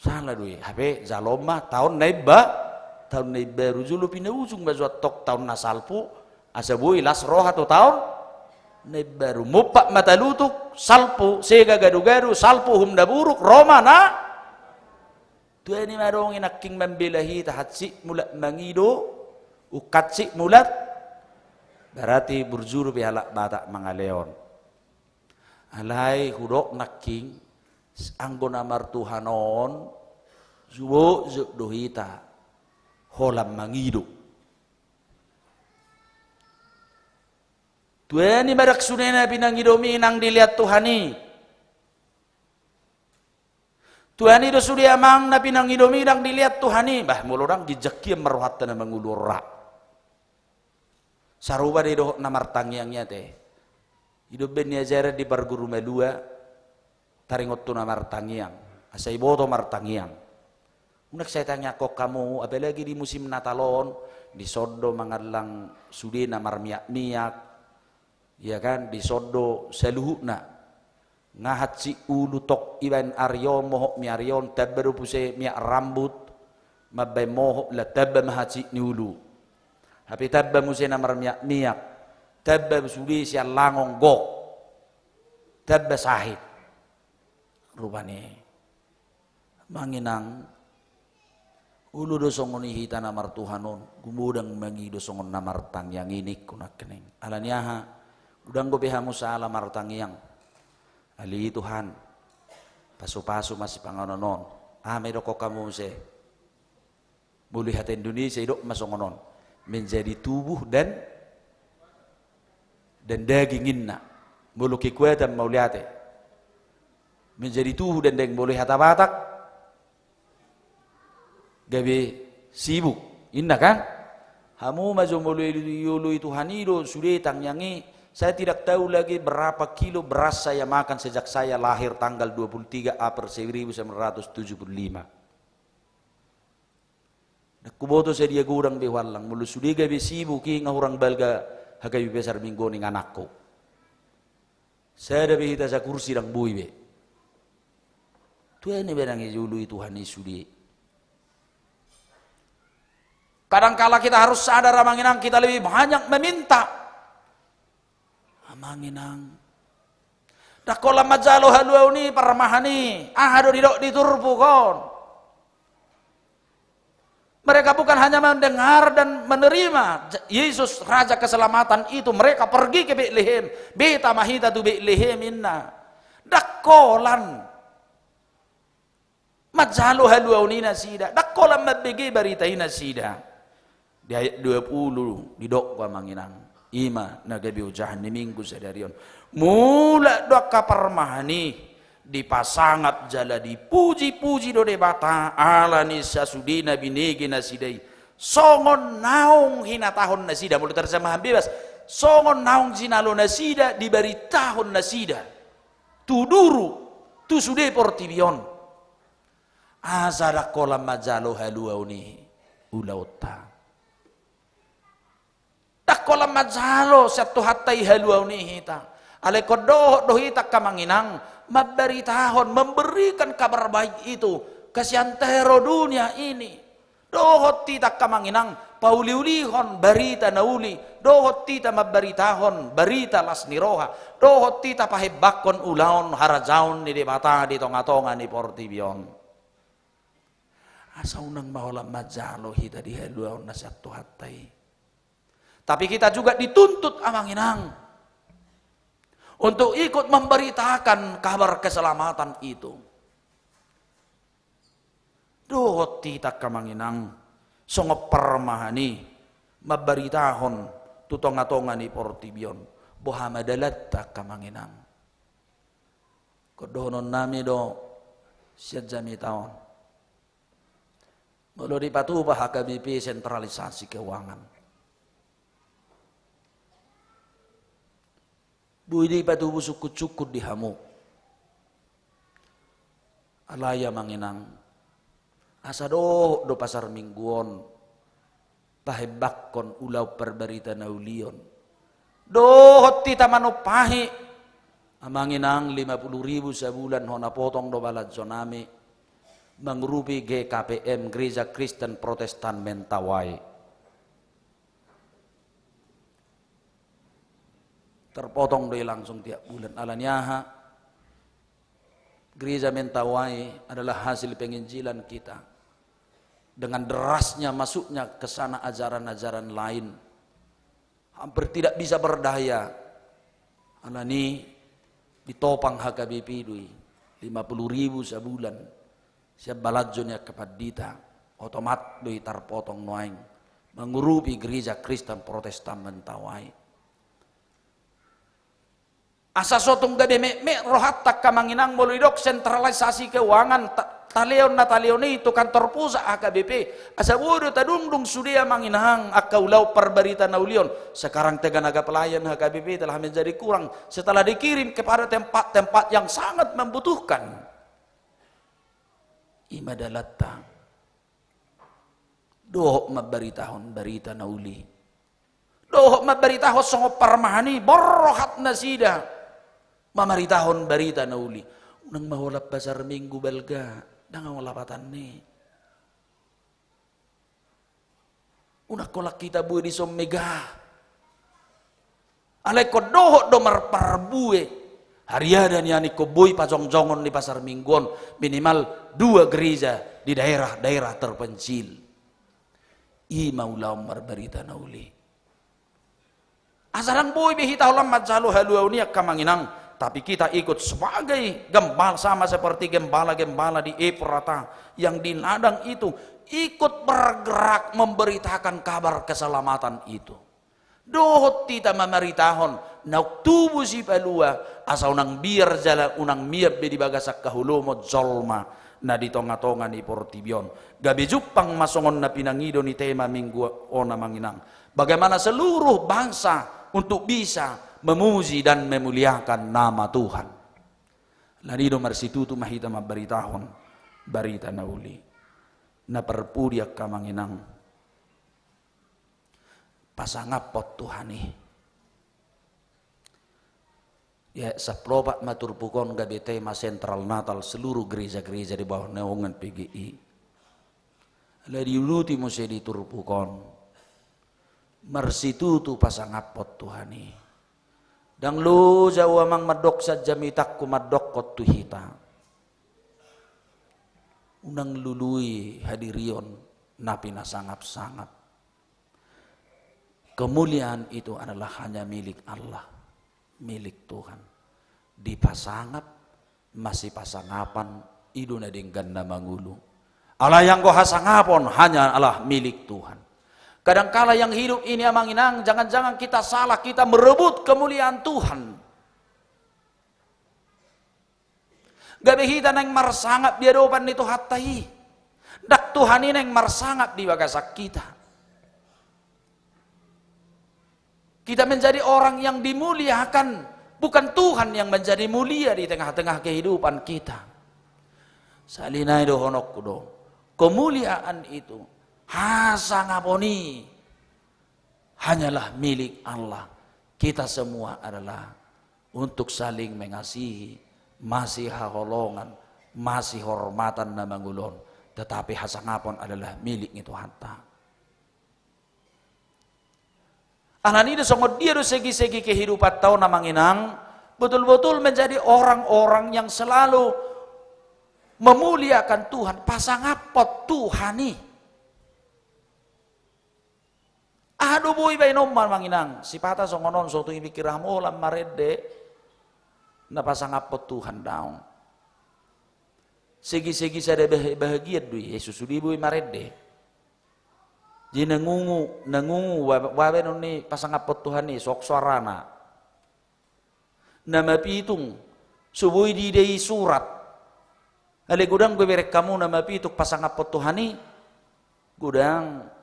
salah doi, habe zaloma tahun naiba rujulu pina ujung bazuat tok tahun nasalpu asabui las roha tu tahun naiba mupak matalutuk salpu sega garu salpu hum daburuk roma na tuani marong inaking membilahi tahatsi mulat mangido ukatsi mulat berarti burjuru bihalak batak mangaleon alai hudok naking anggona martuhanon zuwo dohita holam mangido tueni barak sunena pinangidomi nang dilihat Tuhani tuani do sudi amang na pinangidomi nang dilihat Tuhani bah mulurang gijaki meruhat na mangulura saruba de do namartangyangnya teh hidup ben jara di barguru melua taringot tu na martangiang asay boto martangiang unak saya tanya kok kamu apalagi di musim Natalon di sodo mangalang sudi na marmiak ya kan di sodo seluhuna ngahat si ulu tok iban aryo mohok mi aryon tabbaru puse miak rambut mabay mohok la tabba mahaci ni ulu hapi tabba muse na marmiak tabba sudi siya langong gok tabba sahid rupane manginang Ulu dosongon ihita namar Tuhanon, gumudang mangi dosongon namar tang yang ini kunak keneng. Alanyaha, udang gobehamu sa alamar tang yang. Ali Tuhan, pasu-pasu masih panganonon. Medoko kamu se. Melihat Indonesia hidup masongonon. Menjadi tubuh dan daginginna. Muluki kuatan mauliate. Menjadi tubuh dan daging boleh hata-batak. Gabi sibuk. Inna kan? Hamu mazo mulai yulu itu hanido sudah tangyangi. Saya tidak tahu lagi berapa kilo beras saya makan sejak saya lahir tanggal 23 April 1975. Kuboto saya dia gurang bewalang mulu sudah gabi sibuk inga orang balga hagabi besar minggu ning anakku. Saya dah behita sa kursi dang bui be. Tuan ni berang yulu itu hani sudah. Kadangkala kita harus sadar amanginang kita lebih banyak meminta. Amanginang. Dakola majalo haluau ni paramahani. Ahado didok diturpu kon. Mereka bukan hanya mendengar dan menerima Yesus Raja Keselamatan itu. Mereka pergi ke Betlehem. Beta mahita tu Betlehem inna. Dakolan. Majalo haluau ni nasida. Dakolan mabigi barita nasida. Di ayat 20 didok wa manginang ima nagabi ujahan ni minggu sadarion mula doa kaparmahani dipasangat jala dipuji-puji do debata ala ni sasudina binegi nasidai songon naung hina tahun nasida mulut terjemahan bebas songon naung jinalo nasida diberi tahun nasida tuduru tu sude portibion azara kolam majalo haluauni ulauta kolam majalo satu hatai haluau ni hita ale kodoh dohita kamanginang maberitahon memberikan kabar baik itu ke siantero dunia ini dohot tita kamanginang pauliulihon barita nauli dohot tita maberitahon barita lasniroha dohot tita pahebakon ulaon harajaon ni debata di tonga-tonga ni portibion asa unang maholam majalo hita di haluau na satu hatai. Tapi kita juga dituntut amanginang untuk ikut memberitakan kabar keselamatan itu. Dohot tita kamanginang songop permahani maberitahon tutonga-tonga ni portibion bohamadalat tak kamanginang. Kodonon nami do siat jami taon. Mulu dipatubah HKBP sentralisasi keuangan. Buidi patubu sukut-sukut di hamu. Alaya manginang. Asa do pasar mingguon. Pahebakkon ulau perberita naulion. Dohot tita manopahi. Amanginang 50.000 sebulan hona potong do balad zonami. Mengrupi GKPM Gereja Kristen Protestan Mentawai. Terpotong deh langsung tiap bulan. Alanyaha Gereja Mentawai adalah hasil penginjilan kita. Dengan derasnya masuknya ke sana ajaran-ajaran lain, hampir tidak bisa berdaya. Alani ditopang HKBP dui 50.000 sebulan. Siap balajonya kepadita otomat dui terpotong noeng mengurupi Gereja Kristen Protestan Mentawai. Asa sotong gabe me rohat tak kamanginang molidok sentralisasi keuangan talion itu kantor pusat AKBP asa bodo tadungdung sudia manginang akaulau perberita naulion sekarang tenaga pelayan HKBP telah menjadi kurang setelah dikirim kepada tempat-tempat yang sangat membutuhkan imadalatta doh maberitahon berita nauli doh maberitahon songo parmahani borrohat nasida mamaritahon berita nauli unang mahulap pasar minggu balga dengan walapatan ni unak kolak kita buat di sommega alai kodoh domar parbue hariadan yani ko boy pajong-jongon di pasar mingguon minimal 2 gereja di daerah-daerah terpencil. Imaulau marbarita nauli. Asalang boy bihita ulam majalu haluau niak kamanginang. Tapi kita ikut sebagai gembala, sama seperti gembala-gembala di Efrata yang di ladang itu, ikut bergerak memberitakan kabar keselamatan itu. Dohot tita memeritahon nauk tubuh si palua asa unang biar jalan unang miap di bagasak kahulumo zolma na di tonga-tonga ni portibion. Gabi jupang masongon na pinangido ni tema minggu ona manginang. Bagaimana seluruh bangsa untuk bisa memuji dan memuliakan nama Tuhan. Lanido marsitutu mahita maberitahon barita nauli na perpudiak kamanginang pasangapot Tuhani. Ya saplopat maturpukon gabi tema sentral Natal seluruh gereja-gereja di bawah naungan PGI. Ladiuluti mesti diturpukon marsitutu pasangapot Tuhani. Dang lu jawa mang madok sa jamitak kumadok kot tuhita. Unang lului hadirion napi na sangap-sangap. Kemuliaan itu adalah hanya milik Allah, milik Tuhan. Dipasangap masih pasangapan idu na dinggan na mangulu. Allah yang goha sangapon hanya Allah milik Tuhan. Kadangkala yang hidup ini amanginang, jangan-jangan kita salah, kita merebut kemuliaan Tuhan. Gabi hita neng marsangap biadopan itu hatai. Dak Tuhan ini neng marsangap di bagasak kita. Kita menjadi orang yang dimuliakan, bukan Tuhan yang menjadi mulia di tengah-tengah kehidupan kita. Salinai do honok kudo. Kemuliaan itu hasangaponi hanyalah milik Allah. Kita semua adalah untuk saling mengasihi, masih haholongan, masih hormatan na mangulon, tetapi hasangapon adalah milik itu hatta. Anak ini songod dia do segi-segi kehidupan tahu namanginang betul-betul menjadi orang-orang yang selalu memuliakan Tuhan, pasangapot Tuhani. Aduh boy bay nomman manginang sipata songonon so tu ibikirahmo lam marede na pasangapot Tuhan daw. Segi-segi sada bahagia dui Yesus sudi boy marede. Ji nangungu wabe ni pasangapot Tuhan ni sok suarana. Nama pitung subuh di dei surat. Ale gudang gue berek kamu nama pitung pasangapot Tuhan ni gudang.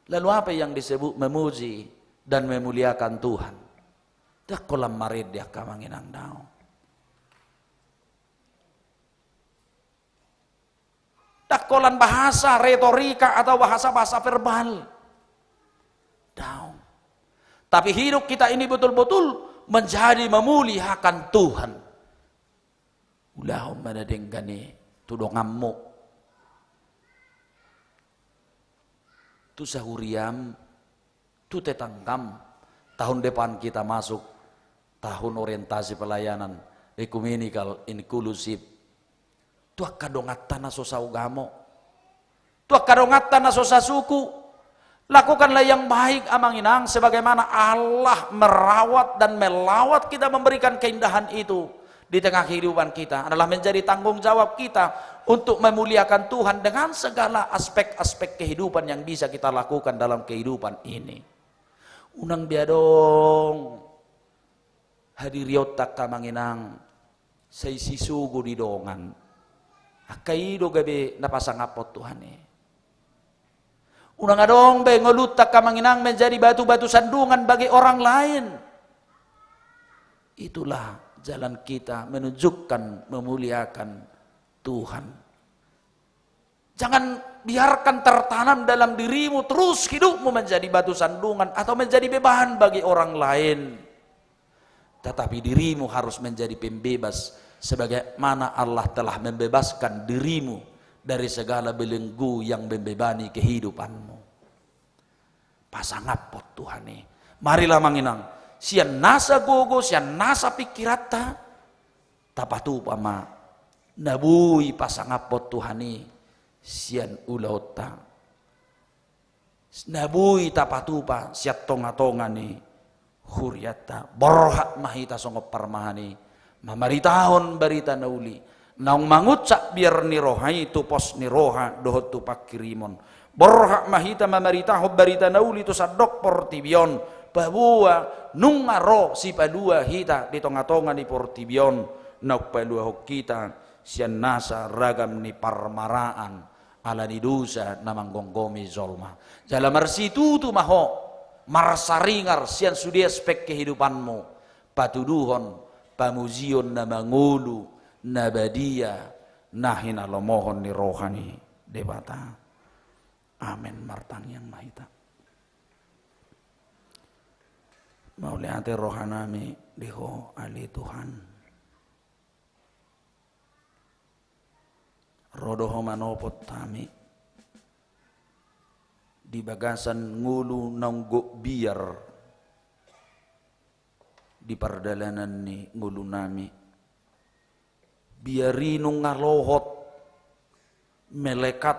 Lalu apa yang disebut memuji dan memuliakan Tuhan? Dak kolam marid dia kamanginang daw. Dak kolam bahasa retorika atau bahasa-bahasa verbal. Daw. Tapi hidup kita ini betul-betul menjadi memuliakan Tuhan. Ulahum manadenggani tudongammu. Tu sahuriam, tu tetangkam. Tahun depan kita masuk tahun orientasi pelayanan ekumenikal inklusif. Tu akadongatan na sosaugamo. Tu akadongatan na sosasuku. Lakukanlah yang baik amanginang sebagaimana Allah merawat dan melawat kita memberikan keindahan itu di tengah kehidupan kita adalah menjadi tanggung jawab kita untuk memuliakan Tuhan dengan segala aspek-aspek kehidupan yang bisa kita lakukan dalam kehidupan ini. Unang biadong hadiriot tak kamanginang say sisugo di dongan. Akaido gabi napasangapot Tuhan eh. Unang adong be ngolut tak kamanginang menjadi batu-batu sandungan bagi orang lain. Itulah jalan kita menunjukkan memuliakan Tuhan. Jangan biarkan tertanam dalam dirimu terus hidupmu menjadi batu sandungan atau menjadi beban bagi orang lain. Tetapi dirimu harus menjadi pembebas sebagaimana Allah telah membebaskan dirimu dari segala belenggu yang membebani kehidupanmu. Pasangapot Tuhan nih. Marilah manginang. Sian nasa gogo, sian nasa pikirata. Tapatu pama nabui pasangapot Tuhan nih. sian ulauta nabui tapatupa siat tonga-tonga ni huriata borhak mahita songop parmahani mamaritahon barita nauli naung mangucak biar ni rohai tu pos ni roha dohot tu pakirimon borhak mahita mamaritahon barita nauli tu sadok portibion bahwa nung ngaro si padua hita di tonga-tonga ni portibion nauk padua hok kita sian nasa ragam ni parmaraan ala ni dosa namang gonggomi zolma jala marsitu tu maho marsaringar sian sudi aspek kehidupanmu patuduhon pamuzion namangulu nabadia nahina lomohon ni rohani debata amin martang yang mahita mauliate rohanami diho ali Tuhan rodoho manopot tami di bagasan ngulu nanggo biar di perdalanan ni ngulu nami biarinung ngalohot melekat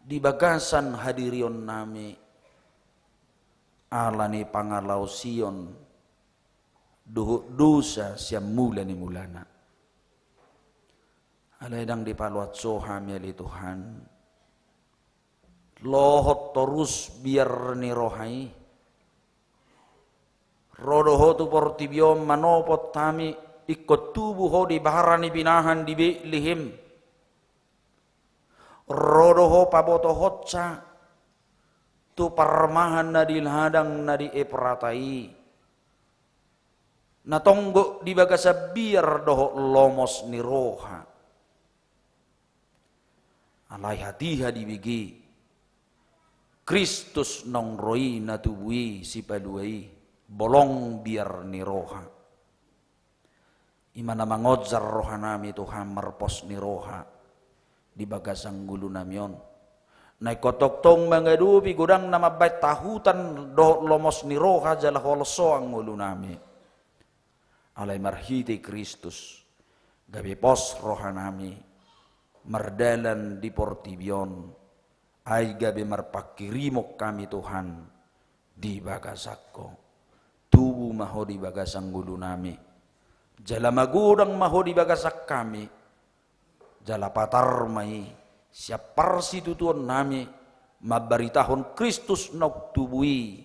di bagasan hadirion nami alani pangalau sion dosa siam mula ni mulana alaidang di paluat soham ya li Tuhan lohot terus biar ni rohai rodoho tu portibiom manopot tami ikut tubuh ho di baharani binahan di lihim rodoho paboto hotca tu parmahan na dilhadang na di epratai na tonggo di bagasa biar doho lomos ni roha alai hatiha di bigi Kristus nong roi na tubui si paduai bolong biar ni roha imana mangodzar rohanami Tuhan merpos ni roha di bagasang gulu namion naik kotok tong mangadupi gudang nama bait tahutan do lomos ni roha jala holso ang gulu nami alai marhiti Kristus gabi pos rohanami merdalan di portibion ay gabi marpakirimok kami Tuhan di bagasakko tubuh maho di bagasang gulu nami jala magudang maho di bagasak kami jala patar mai siap parsi tutuan nami mabaritahon Kristus nok tubui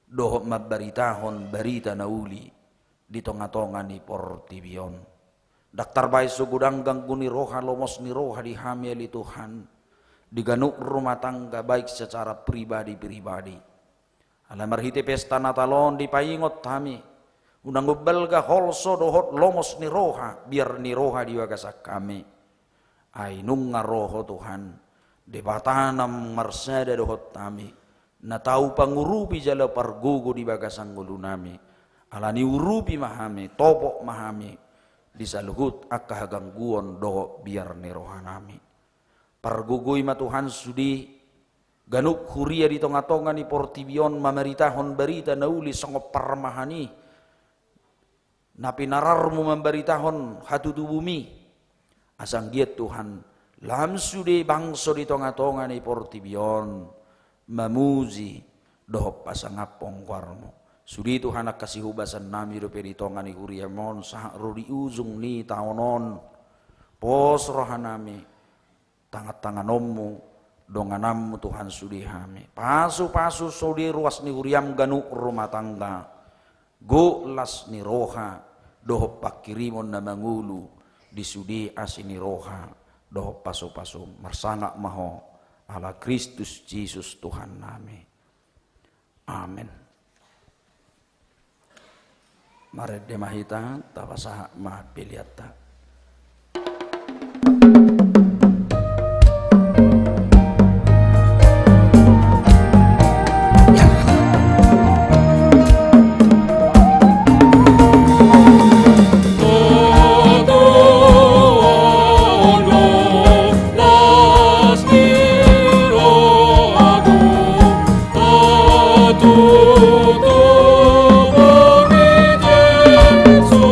doh mabaritahon barita nauli di tonga-tonga ni portibion daktar bayi sugudang ganggu ni roha lomos ni roha di hamil Tuhan diganuk rumah tangga baik secara pribadi alamarhite pesta natalon di paingot kami unang belga holso dohot lomos ni roha biar ni roha di wagasak kami ay nung roho Tuhan debatanam marsada dohot kami na tau pangurupi jala pargugo di bagasang gulu nami alani urupi mahami topok mahami disaluhut akka gangguan doho biar ni roha nami pargugoy ma Tuhan sudi ganuk huria di tonga-tonga ni portibion mameritahon berita nauli sangop parmahani napi nararmu memberitahon hatutu bumi asang giat Tuhan lam sudi bangso di tonga-tonga ni portibion mamuzi doh pasangapong warmo sudi Tuhan nak kasih hubasan nami do di tonga ni huriamon sah rudi ujung ni taonon pos rohanami tangan-tangan ommu donganammu Tuhan sudi hami pasu-pasu sudi ruas ni huriam ganuk rumah tangga go las ni roha doh pakirimon na mangulu disudi asini roha doh pasu-pasu marsangak maho ala Kristus Yesus Tuhan nami amin mare demahita tabasa mahapiliata Yesus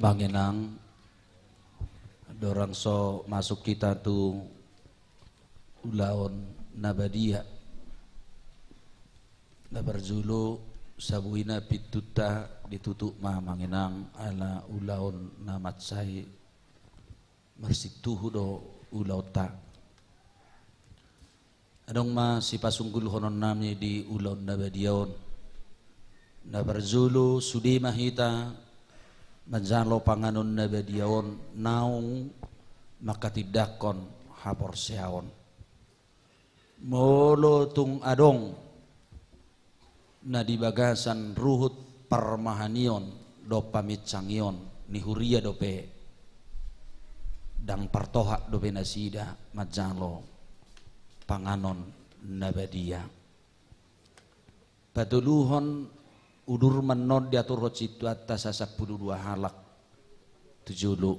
Banginang dorang so masuk kita tu ulaon nabadia nabarzulu sabuina pituta ditutuk manginang ala ulaon namatsai marsituhu do ulauta adong ma si pasunggul honon nami di ulaon nabadiaon nabarzulu sudi mahita Majalo panganon na bediaon naung makatidakon hapor siaon. Molo tung adong na dibagasan ruhut parmahanion do pamitsangion ni huria dope dang partoha dope nasida majalo panganon na bedia. Patuluhon udur menod diatur situ atas 12 halak tujulu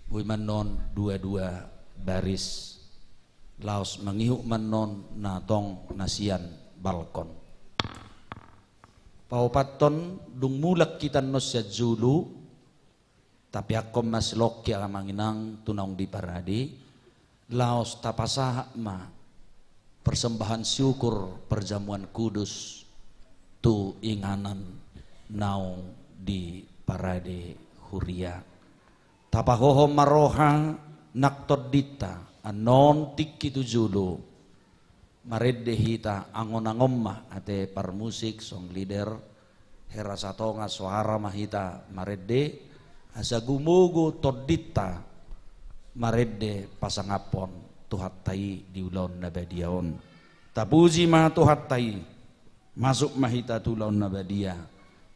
bui menon 22 baris laos mengihuk menon natong nasian balkon paupaton dung mulak kita nosya julu tapi akom mas lokya manginang tunong di paradi laos tapasah ma persembahan syukur perjamuan kudus tu inganan naung di parade huria tapahoho maroha naktodita anon tiki tujulu maredde hita angon-angomma ate parmusik song leader herasatonga suara mahita maredde asa gumugu todita maredde pasangapon tuhattai di ulon nabadiaon tabuji ma tuhattai masuk mahita tulaun nabadia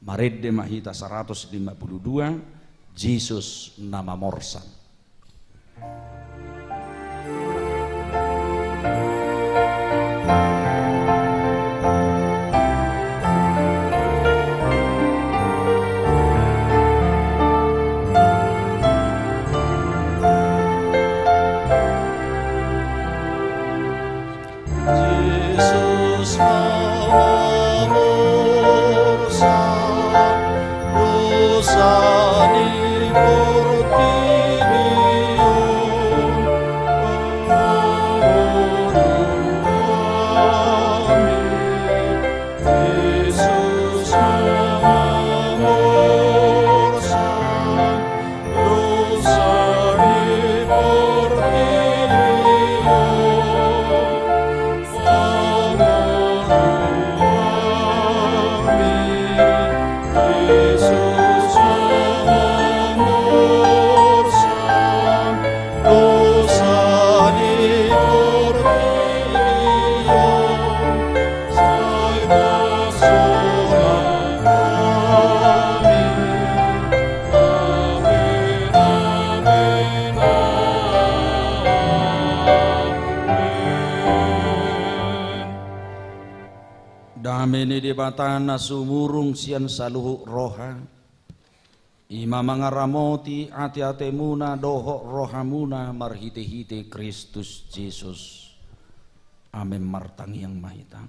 maredde mahita 152 Jesus nama morsan Jesus Dosani por ti baheni di batana sumurung sian saluhu roha ima mangaramoti ati-atemuna doho rohamuna marhite-hite Kristus Yesus. Amin martang yang mahita.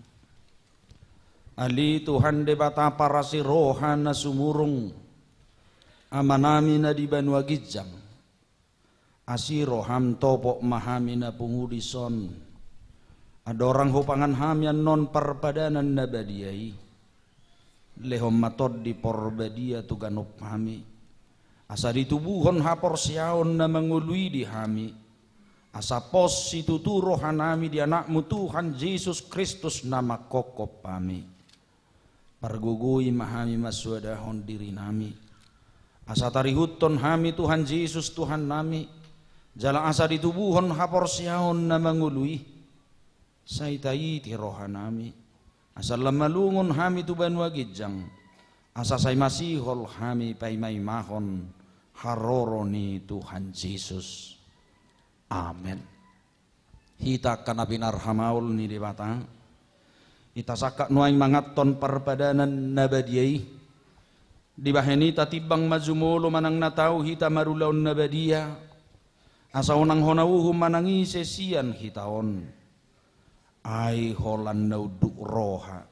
Ali Tuhan de bata parasi rohana sumurung amanami na di Banua Gijang asi roham topok mahamina pungudison adorang hupangan hamian non parpadanan nabadiyai lehom matod di porbadia tuganop hami asa ditubuhon hapor siaon na mengului di hami asa pos situturo hanami di anakmu Tuhan Yesus Kristus nama kokop hami pargugui mahami maswadahon diri nami asa tarihuton hami Tuhan Yesus Tuhan nami jala asa ditubuhon hapor siaon na mengului saitai ti rohanami asal lamalungon hami tu Banua Gijang asa say masihol hami paimay mahon haroro ni Tuhan Yesus. Amen. Hita kana pinarhamaul ni debata ita saka nuaing mangaton parpadanan nabadiyai di baheni tatibang mazumulo manang natau hita marulaon nabadiya asa unang honawuhum manangi sesian hitaon ai holan nauduk roha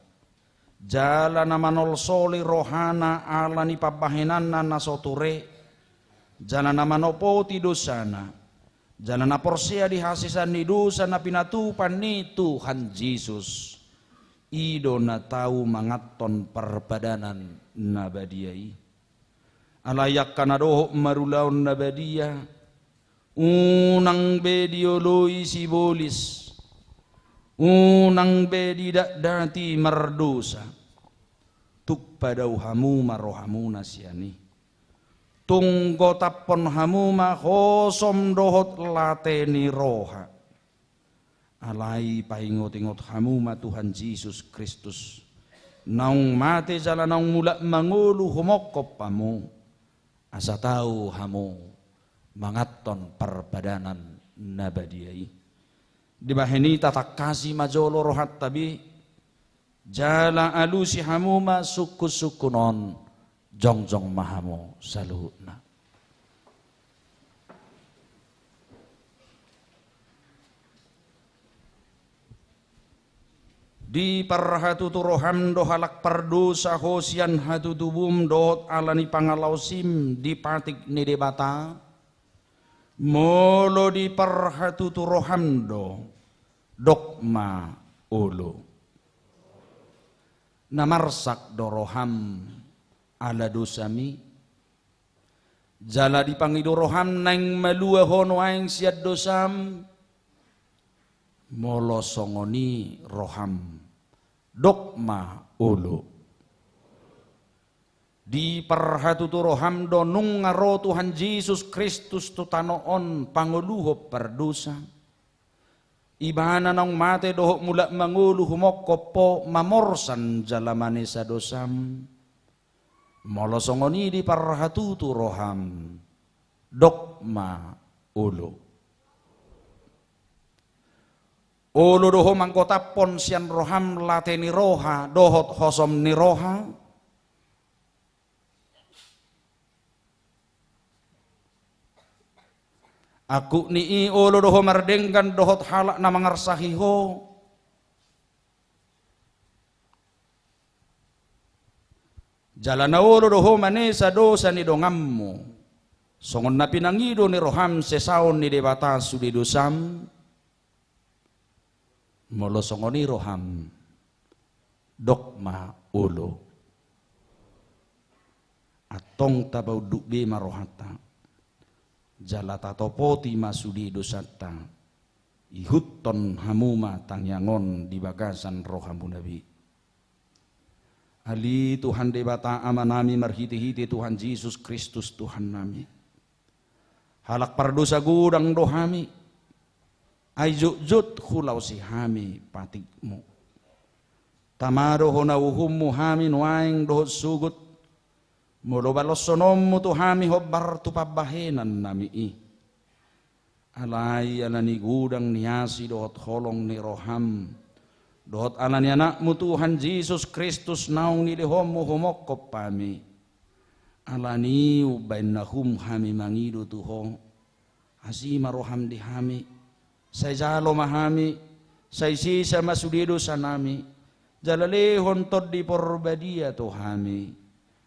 jala namanol soli rohana ala ni pabahenana nasoture jala namanopoti dosana jala naporsia dihasisan ni dosa na pinatupan ni Tuhan Yesus ido na tau mangaton perbadanan nabadiyai alayak kanadoh marulaon nabadiya unang bedioloi sibolis unang bedi dak dati merdosa tuk padau hamuma rohamuna siani tunggo tapon hamuma khosom dohot lateni roha alai paingot-ingot hamuma Tuhan Yesus Kristus naung mate jala naung mulak mangulu humokop pamu asa tau hamu mangaton perbadanan nabadiyai di baheni tatak kasih majolo rohat tabi jala alusi hamuma suku-sukunon jongjong mahamu saluhutna di parhatutu roham dohalak pardosa hosian hatutubum dohot alani pangalausim di patik ni debata molo di parhatutu roham do dokma ulu namarsak doroham ala dosami jala dipangido roham nang malua hono aing siad dosam molo songoni roham dokma ulu di parhatutu roham do nung ngaro Tuhan Yesus Kristus tutanoon panguluhop perdosa ibana nang mate dohok mulak mangulu humokopo mamorsan jalamane sa dosam molosongoni di parhatutu roham dokma ulu ulu doho mangkotapon sian roham lateni roha dohot hosom ni roha aku ni olo doho mardengkan dohot halak na mangarsahiho jalana olo doho manesa dosa ni dongammu songon na pinangido ni roham sesaon ni debata sudi dosam molo songoni roham dokma olo atong tabau dukbe marohata jalata topoti masudi dosata ihutton hamuma tangyangon di bagasan rohamu nabi ali Tuhan debata amanami marhiti-hiti Tuhan Yesus Kristus Tuhan nami halak pardosa gudang dohami aijut hulau si hami patikmu tamado honauhummu hami nuaing dohot sugut molo balosonommu tu hami hobbar tu pabahenan nami i alai alani gudang niasi dohot holong ni roham Dohot alani anakmu Tuhan Yesus Kristus naung ni dehomu homokop pami. Alani ubainahum hami mangidu tuho. Asima roham dihami. Say jalo mahami. Say sisa masudido sanami. Jalalehon tod di porbadia tuhami.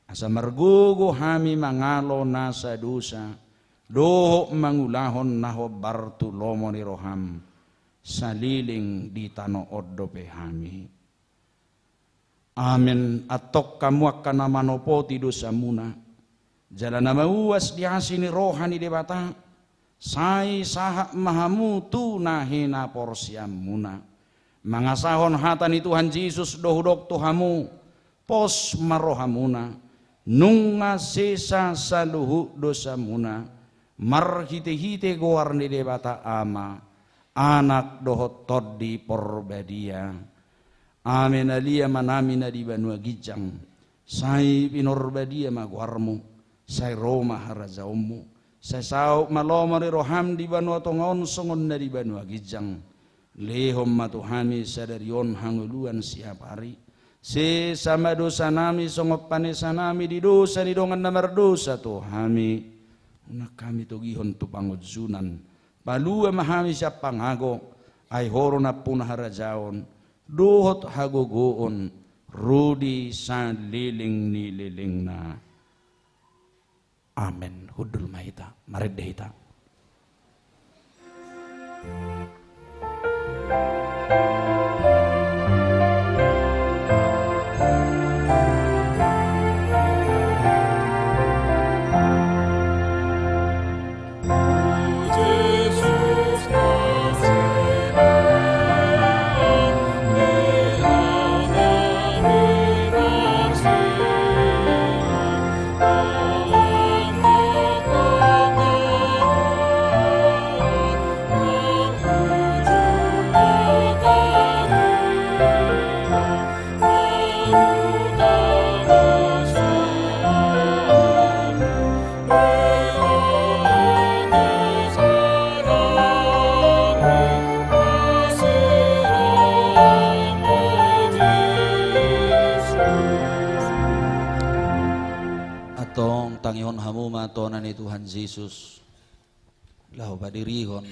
Asa margugo hami mangalo nasa dosa. Doho mangulahon naho bartulomo ni roham. Saliling di tano oddo pehami. Amin. Atok kamu akan manopo tido samuna. Jalan nama uas diasini rohani debata. Sai sahak mahamu tu nahina porsiamuna. Mangasahon hatani Tuhan Yesus dohudok tuhamu. Pos marohamuna. Nunga sesa saluhu dosamuna. Marhite-hite goarni debata ama. Anak dohot todi porbadia. Amin alia manamina di Banua Gijang. Sai pinorbadia maguarmu. Sai Roma harazaumu. Sai sauk malomari roham di Banua Tongon songon na di Banua Gijang. Lehom matuhami sadarion hanguluan siap hari. Se sama dosa nami songop panesa nami di dosa di dongan namar dosa tuhami. Unak kami tugihon tu pangudzunan. Palua mahami siya pangago ay horo na punaharajaon duhot hagogoon rudi sa liling ni liling na. Amen. Hudul mahita maridehita. Tangihon hamuma tonan ni Tuhan Yesus lahu badirihon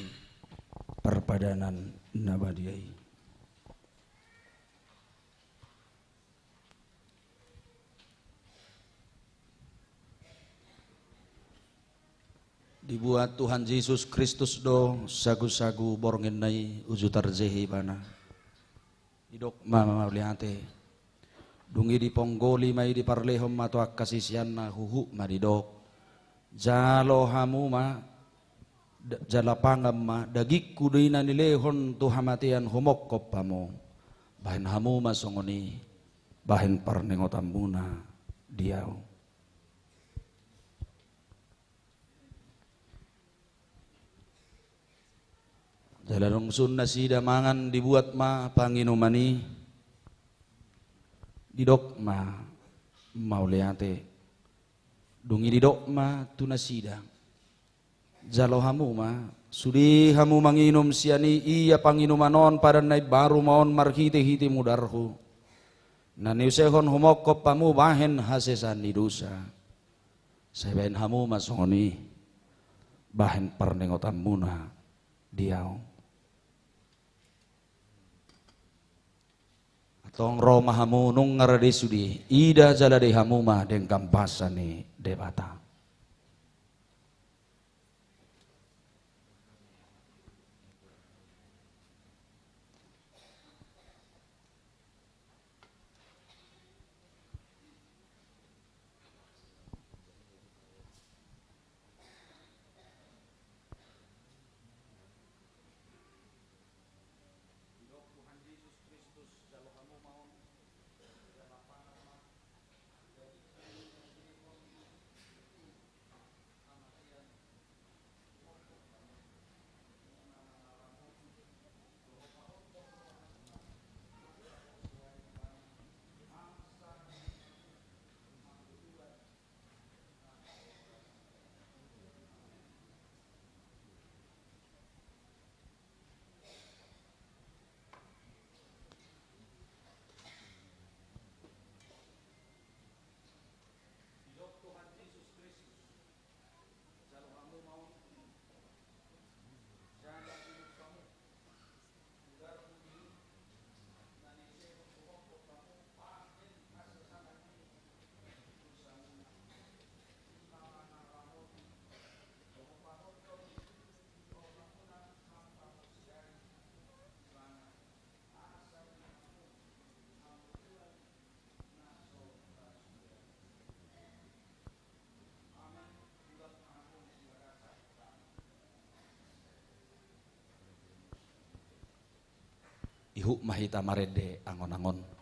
perpadanan nabadiai. Dibuat Tuhan Yesus Kristus do sagu-sagu borngin nai ujutar zehi bana idok mama mauliate dungi di ponggoli mai di parlehom mato kasisian na huhu maridok jalo hamu ma jalapangam ma dagik kuduina nilehon tu hamatian homok kopamo bahin hamu ma songoni bahin parnengotamuna diau jalarong sunna sida mangan dibuat ma panginumani didok ma mauleate dungi didok ma tunasida jalo hamu ma sudi hamu manginum siani iya panginumanon pada naik baru maon marhite hite mudarhu nani usehon homokop pamu bahen hasesan nidusa seben hamu masongoni bahen parnengotan muna diau tong Roma hamu nung ngarade sudi ida jala de hamu ma deng kampasane debata. Ihu mahita marede angon-angon.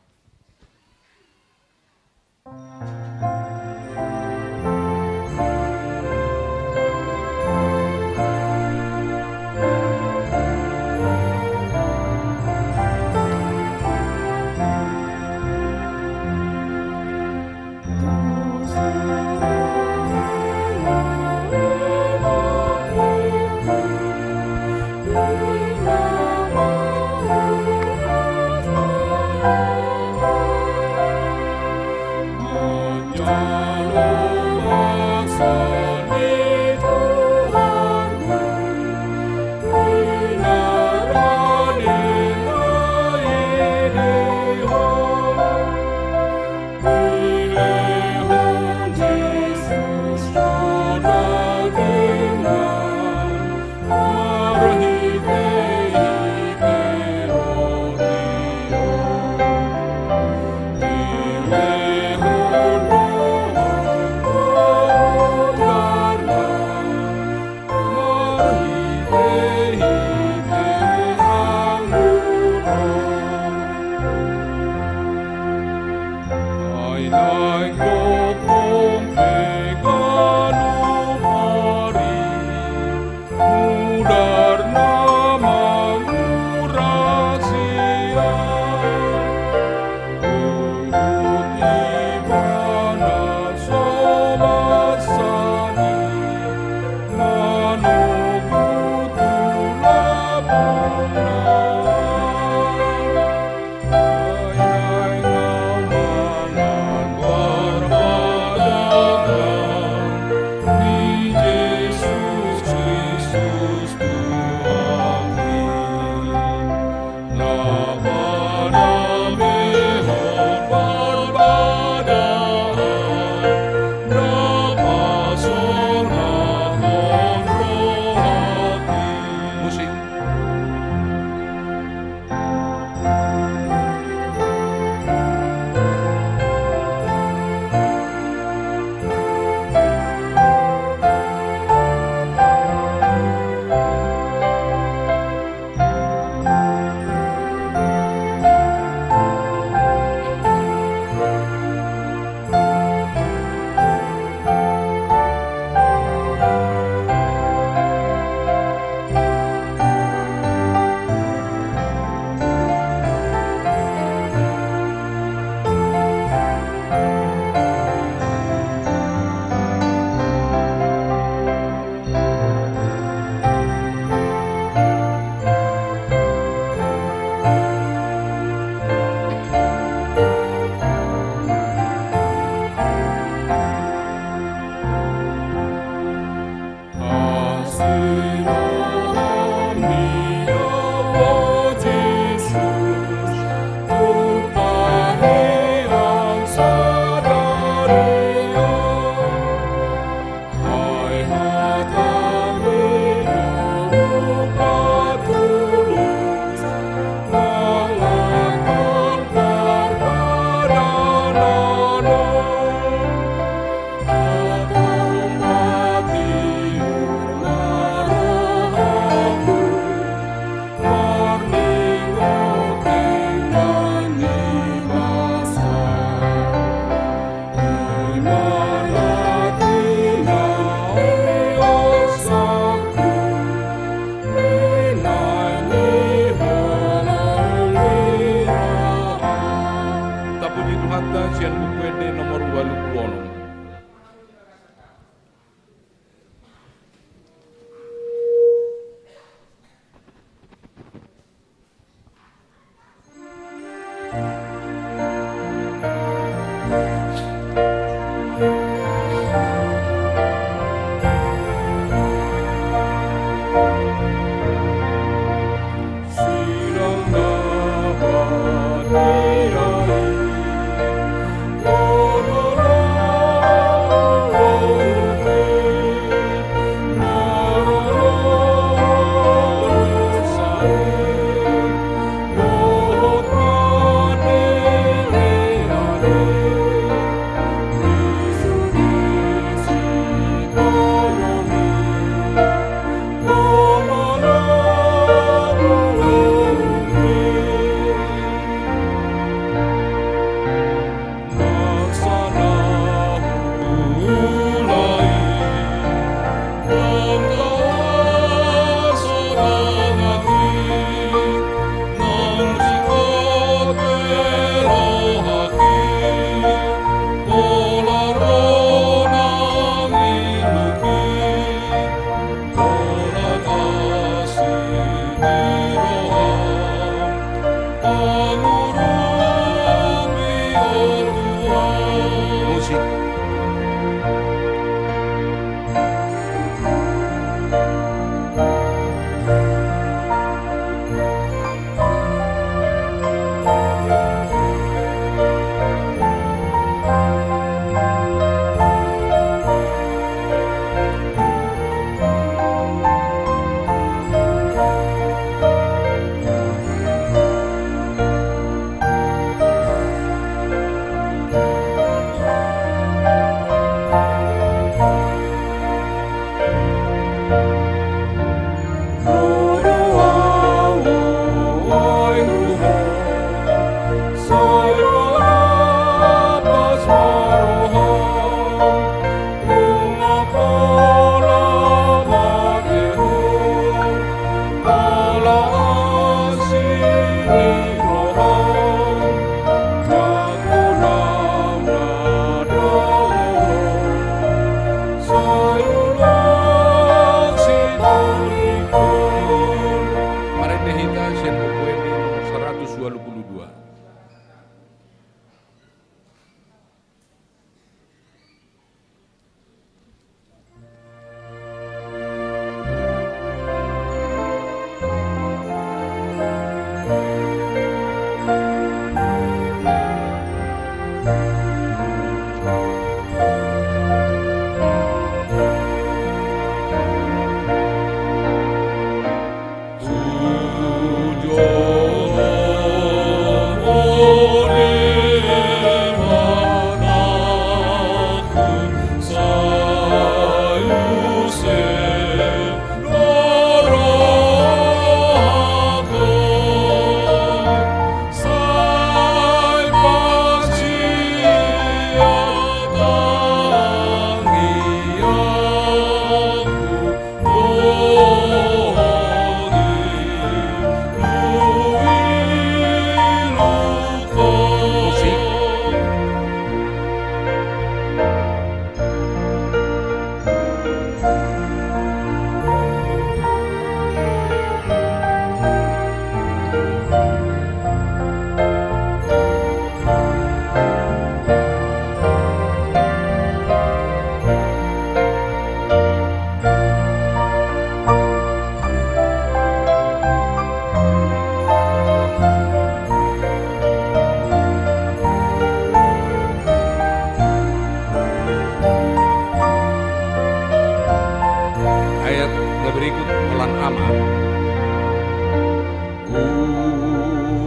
Ayat berikut Olan Ama.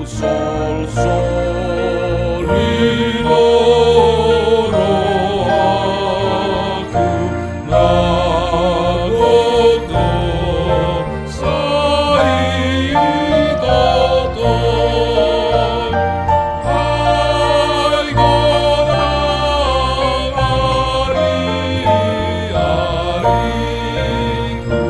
Sol solino roatu nagogo saitoto hai gorari ariku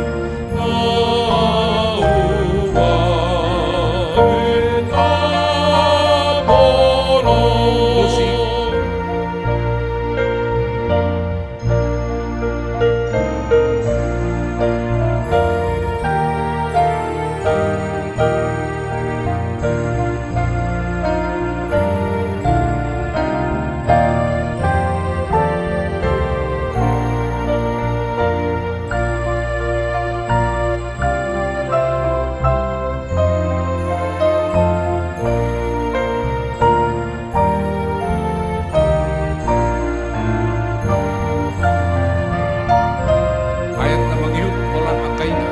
Ayat na mangyud Olan Akaina.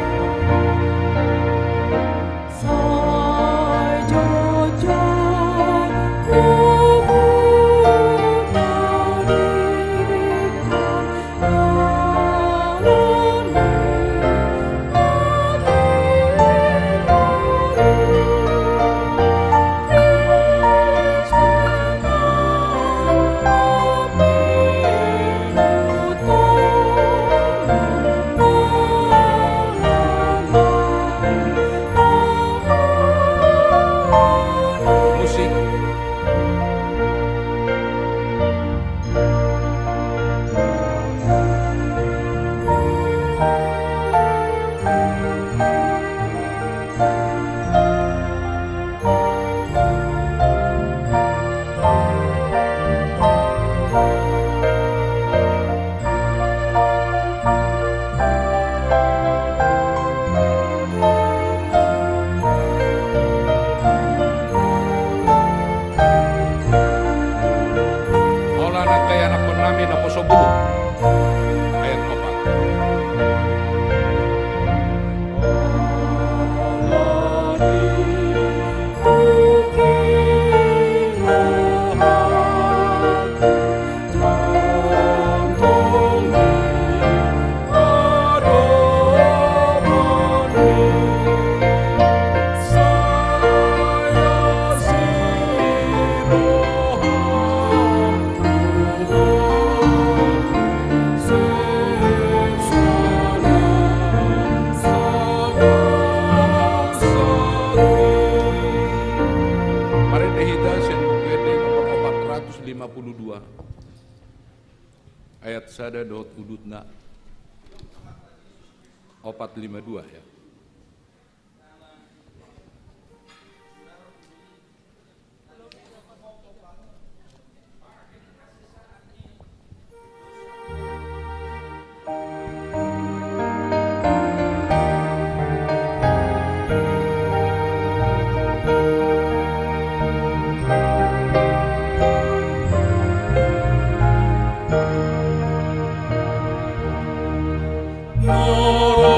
Musik. Olan Akaya na namin na posobulu. Ayat 4. Mari dihita sen bukede nomor 452. Ayat sada dot udutna 452 ya. Noro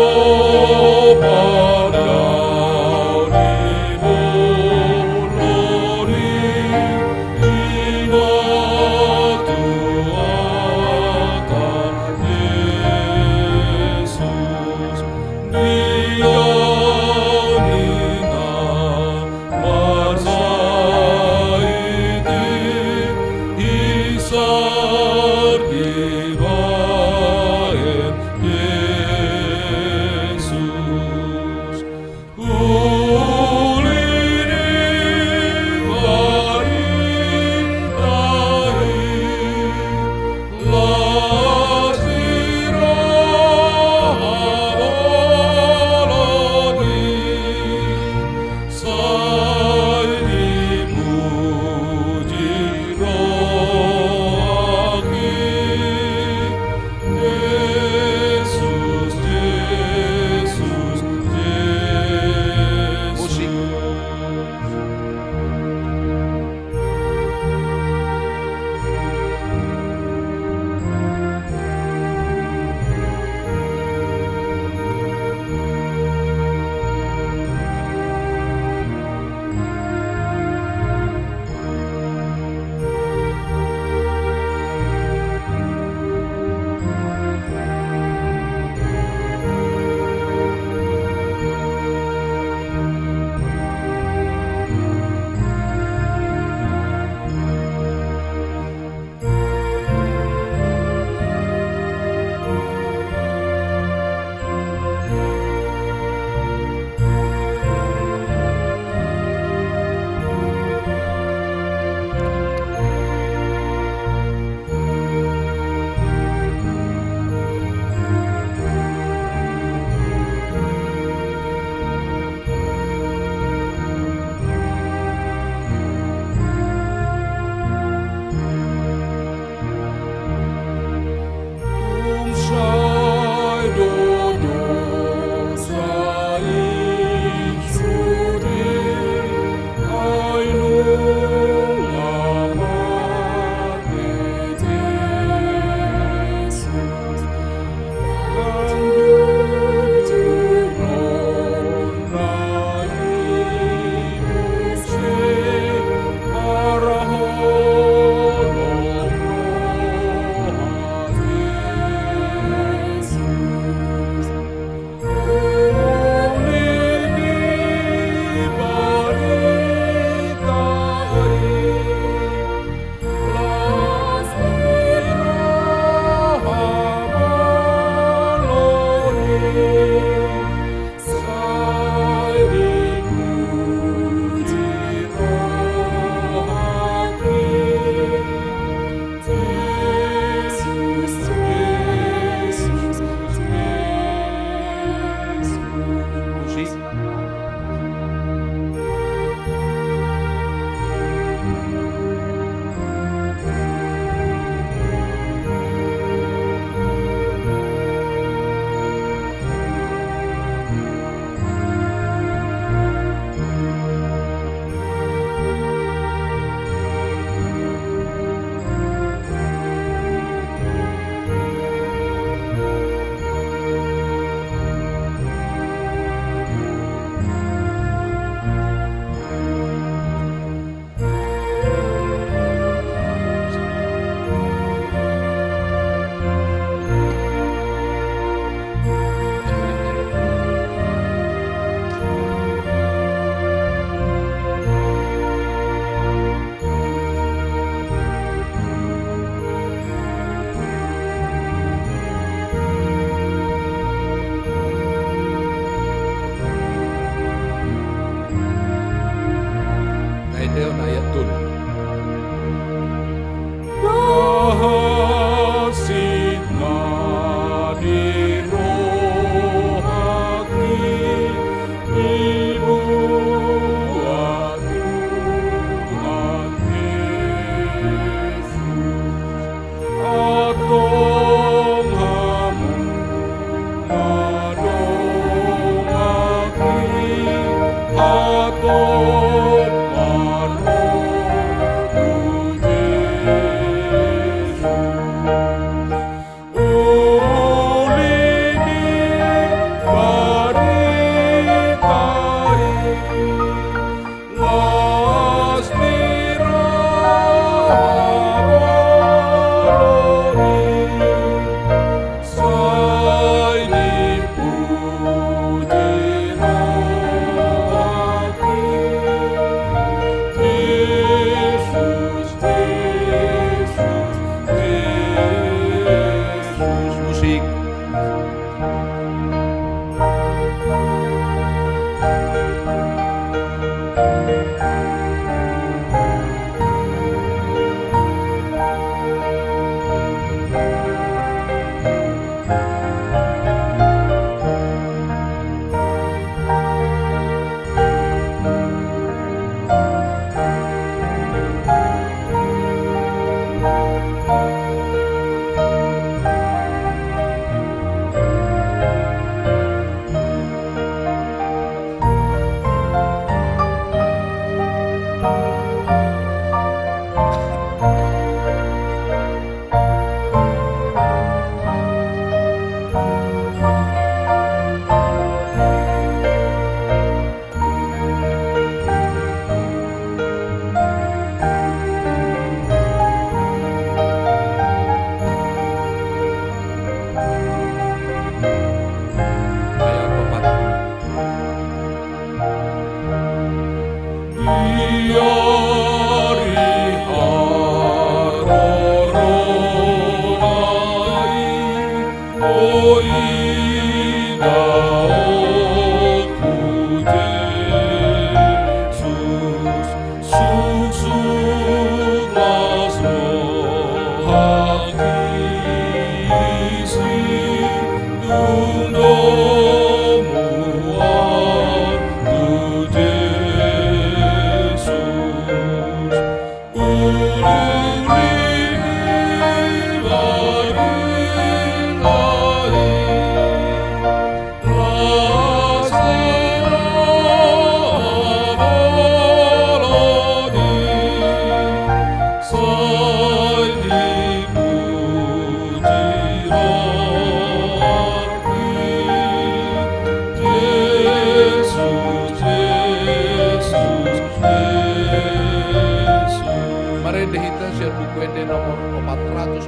nomor 466.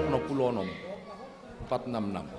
466.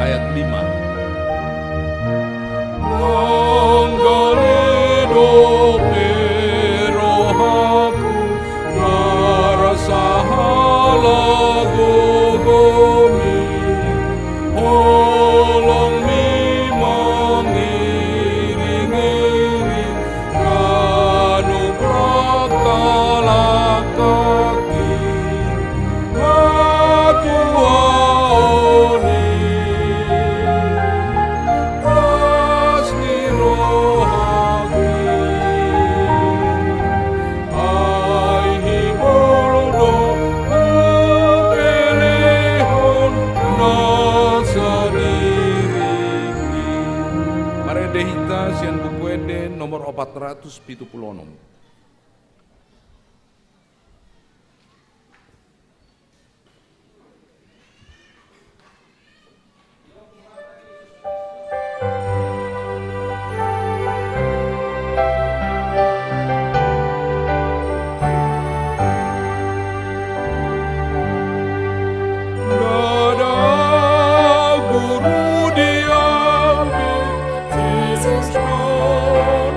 Ayat 5. Dehita sian buku ede nomor 476. Jesus, Lord,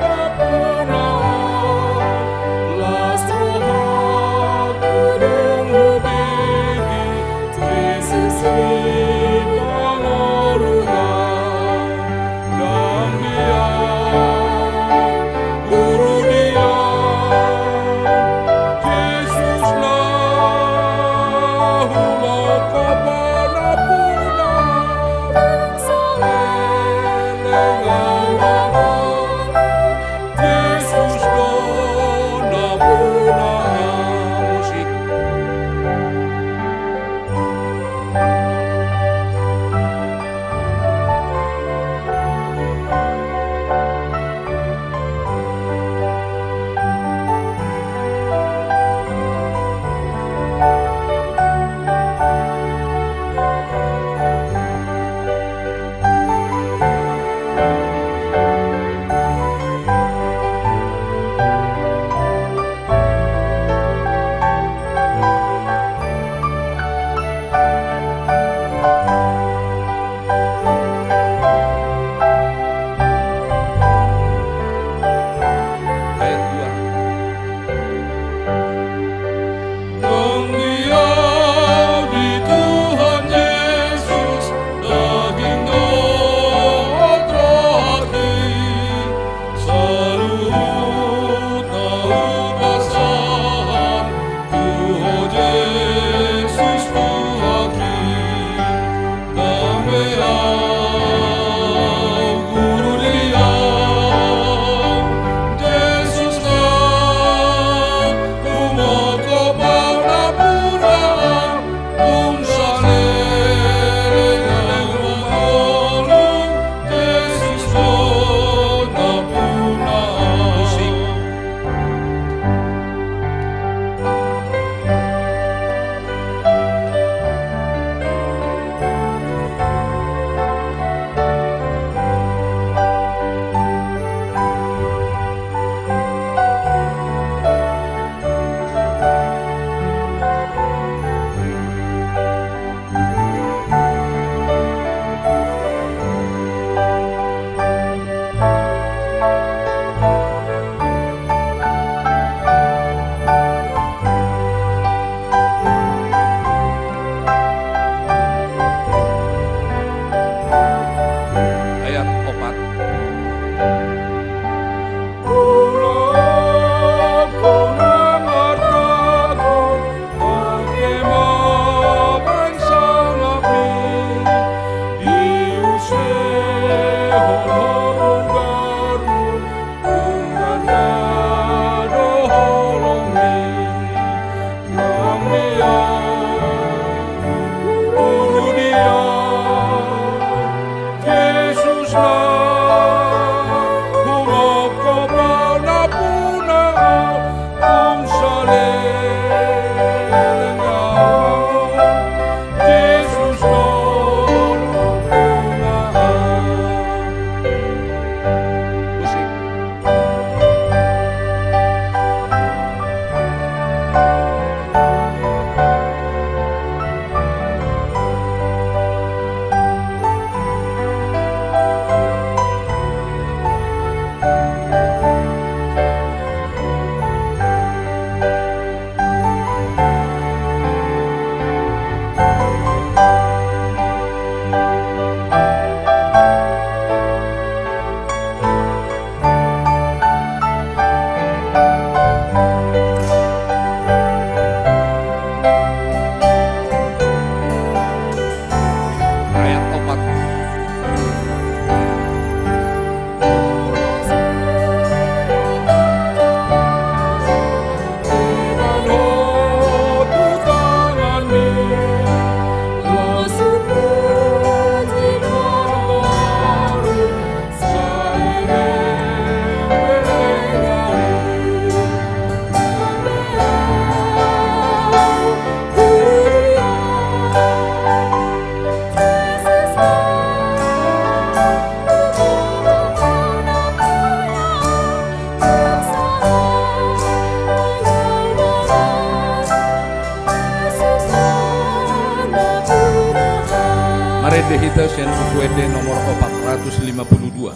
Upuede hita sen upuede nomor 452.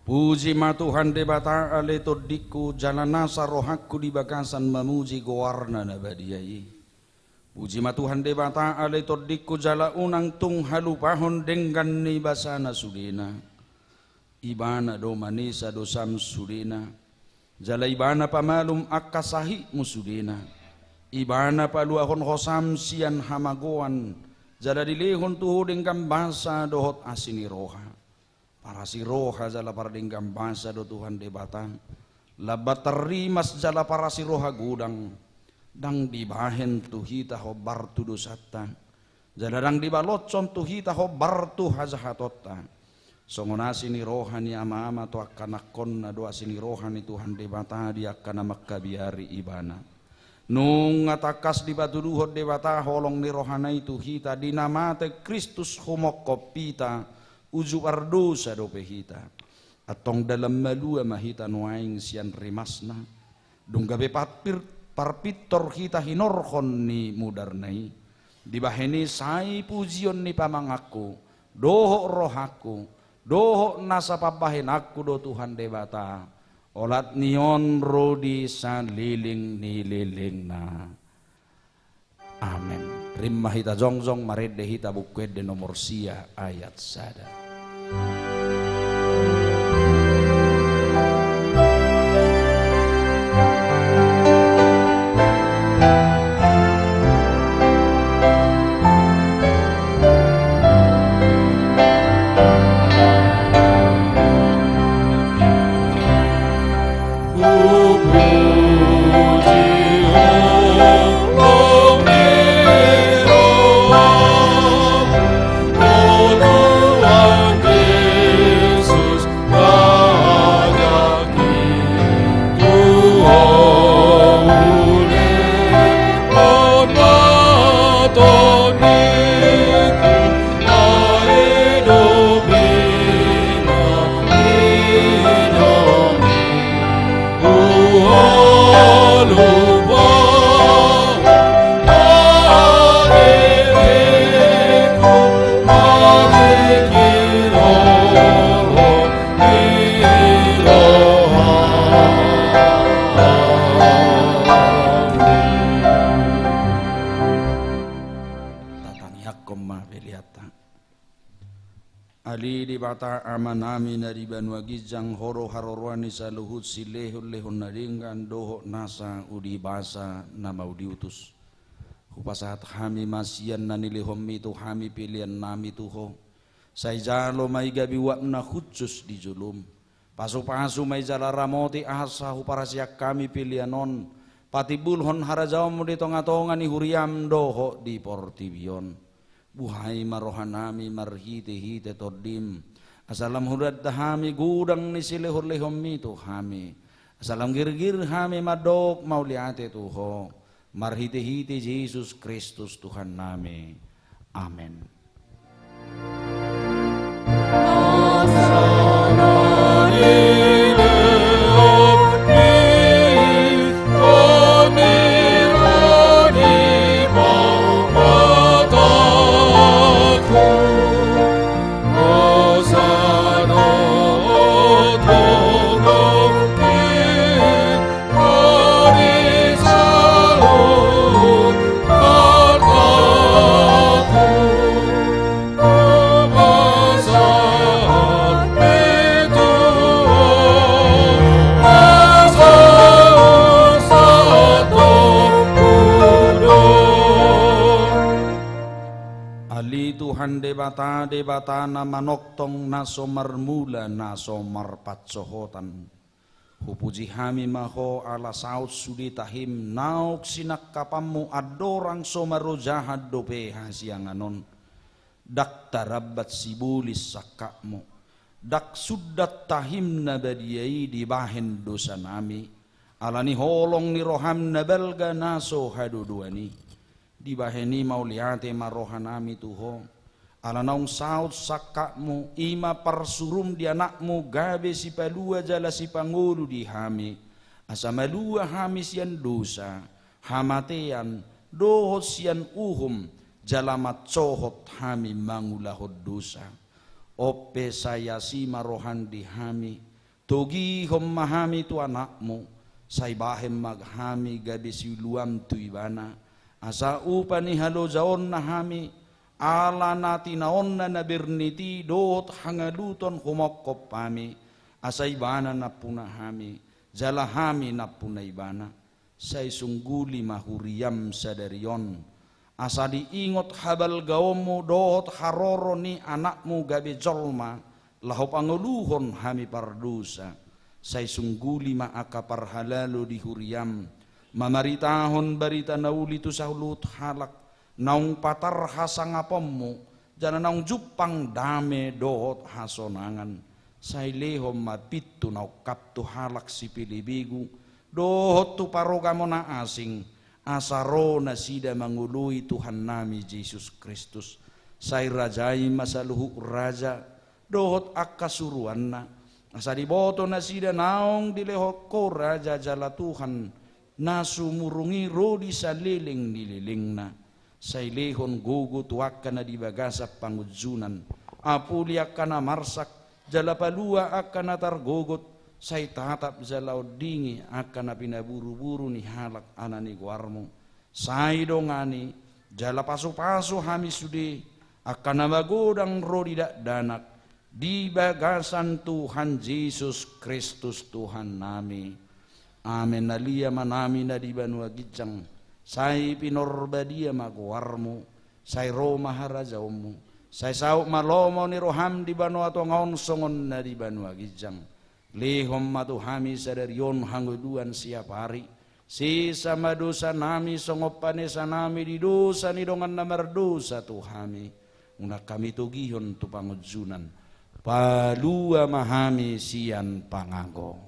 Puji ma Tuhan debata ale todiku jalanasa rohaku di bakasan memuji gowarna nabadiai. Puji ma Tuhan debata ale todiku jala unang tung halupahon dengan ni basana sudina. Ibana do manisa do sam sudina. Jala ibana pamalum akasahi musudina. Ibana paluahon hosam sian hamagoan. Jala dilehon tuho dengan basa dohot asini roha. Para si roha jala para dinggam bangsa do Tuhan debatang labat terimas jala para si roha gudang dang dibahen tuhita ho bartu dosata jala dang dibalotson tuhita ho bartu hazahatota songonasi ni roha ni ama-ama to akanakon na doa sini roha ni Tuhan debata di akana makkabiari ibana nung atakas di batu duhot debata holong ni rohana itu hita dinamate Kristus homokopita uju ardosa do pehita atong dalam malua mahita nuaing sian rimasna dong gabe parpitor kita hinorhon ni mudarnai dibaheni sai pujion ni pamangaku doho rohaku doho nasa pabahen aku do Tuhan debata olat nion rodi saliling ni liling na amen. Rimma hita jongjong marede hita bukwede nomor sia ayat sada. Bata amanami nari banua gijang horo harorwani saluhut silehun lehun naringan doho nasa udi basa nama udi utus hupasahat hami masian nani lehom itu hami pilihan nami tuho saijalo mai gabi wakna khusus di julum pasu-pasu mai jala ramoti asa huparasiak kami pilihanon patibulhon harajawam di tonga-tonga ni huriam doho di portibion buhai marohanami marhite-hite todim asalam hurad hami gudang ni silehur lehom itu hami asalam gir-gir hami madok mauliate tuho marhite-hite Yesus Kristus Tuhan nami amin. Debata na manoktong naso marmula naso marpatsohotan hupuji hami maho ala saut sudi tahim nauk sinak kapamu adorang somarojahad dope hasianganon dak tarabat sibulis sakakmu dak sudat tahim nabadiyai dibahen dosa nami alani holong ni roham nabalga naso haduduani dibaheni mauliate marohanami tuho alanong saut sakakmu ima parsurum di anakmu gabe si palua jala si pangulu di hami asamalua hami sian dosa hamatean dohot sian uhum jala matsohot hami mangulahot dosa ope saya si marohan di hami Togi hommahami tu anakmu, say bahem maghami gabi siluam tu ibana. Asa upani halo jaon nahami, ala nati naon na nabirniti dot hangaluton humokop pami. Asa ibana na punahami, jalahami na punaibana. Say sungguli mahuriam sadarion. Asa diingot habal gaomu dot haroro ni anakmu gabi jolma. Lahop anguluhon hami pardusa, say sungguli maaka parhalalo di huriam, mamaritahon barita nauli tu saulut halak, naung patar hasangapommu, jana naung jupang dame dohot hasonangan, say lehom mapitu nau kaptu halak si pilibigu, dohot tu parogamo na asing, asaro na sida mangului Tuhan nami Yesus Kristus, say rajai masaluhu raja, dohot akasuruan na asa diboto na sida naong dilehot ko raja jala Tuhan na sumurungi rodi sa liling nililing na sa ilehon gugu tuwak ka na dibagasa pangujunan apuliak ka na marsak jala palua akka na targogot sa itatap jala odingi akka na pinaburu-buru ni halak anani guarmo sa idongani jala pasu-pasu hami sudi akka na magodang rodi danak di bagasan Tuhan Yesus Kristus Tuhan nami. Amen. Nalia manami na di banua gijang. Say pinorbadia maguarmu. Say Roma harajaomu. Say sauk malomo ni roham di banua tongaon songon na di banua gijang. Lehom matuhami sadarion hanguduan siap hari. Sisa madosa nami songopane sanami di dosa ni dongan namardosa Tuhami. Una kami tugihon tu pangujunan. Palua mahami sian pangago.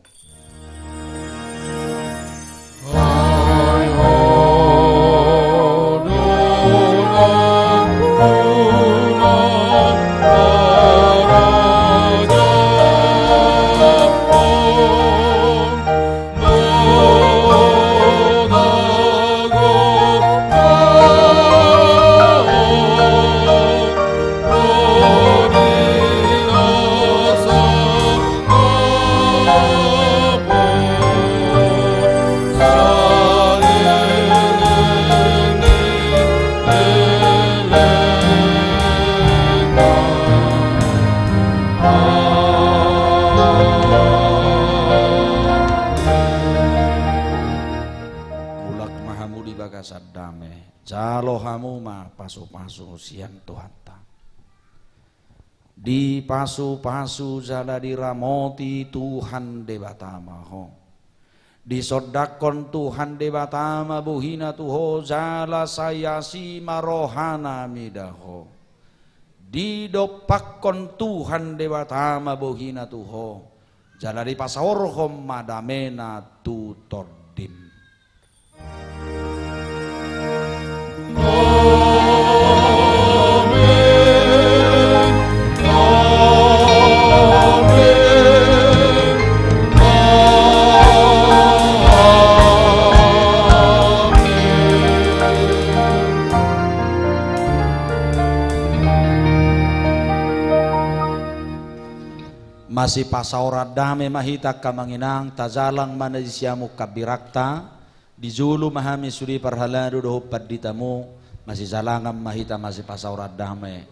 Pasu-pasu siang Tuhan ta. Di pasu-pasu jala diramoti Tuhan debatama ho. Di sodakon Tuhan debatama buhina tuho jala sayasi marohana midaho. Di dopakon Tuhan debatama buhina tuho jala di pasaorhom madamena tu tordim. Masih pasaura dame mahita kamanginang tazalang manadisyamu kabirakta di julu mahami suri parhaladu doho paditamu masih zalangam mahita masih pasaura dame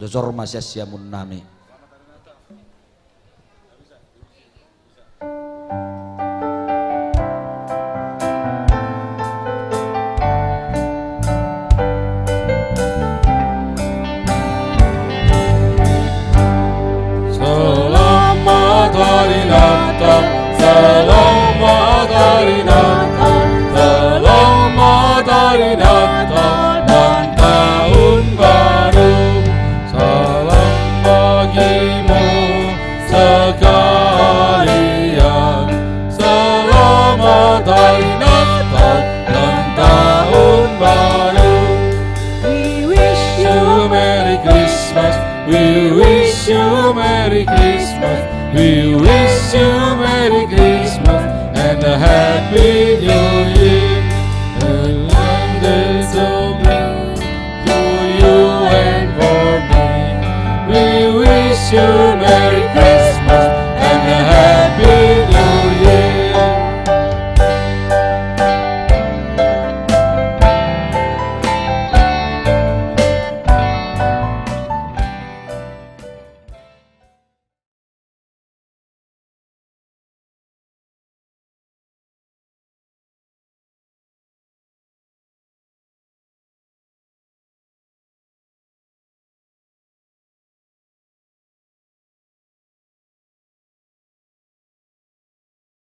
dozor masih syamun nami. Selamat hari Natal, selamat hari Natal dan tahun baru. Salam bagimu sekalian. Selamat hari Natal dan tahun baru. We wish you Merry Christmas. We wish you Merry Christmas. We wish you Merry Christmas and a Happy New Year. And wonders so big to you and for me. We wish you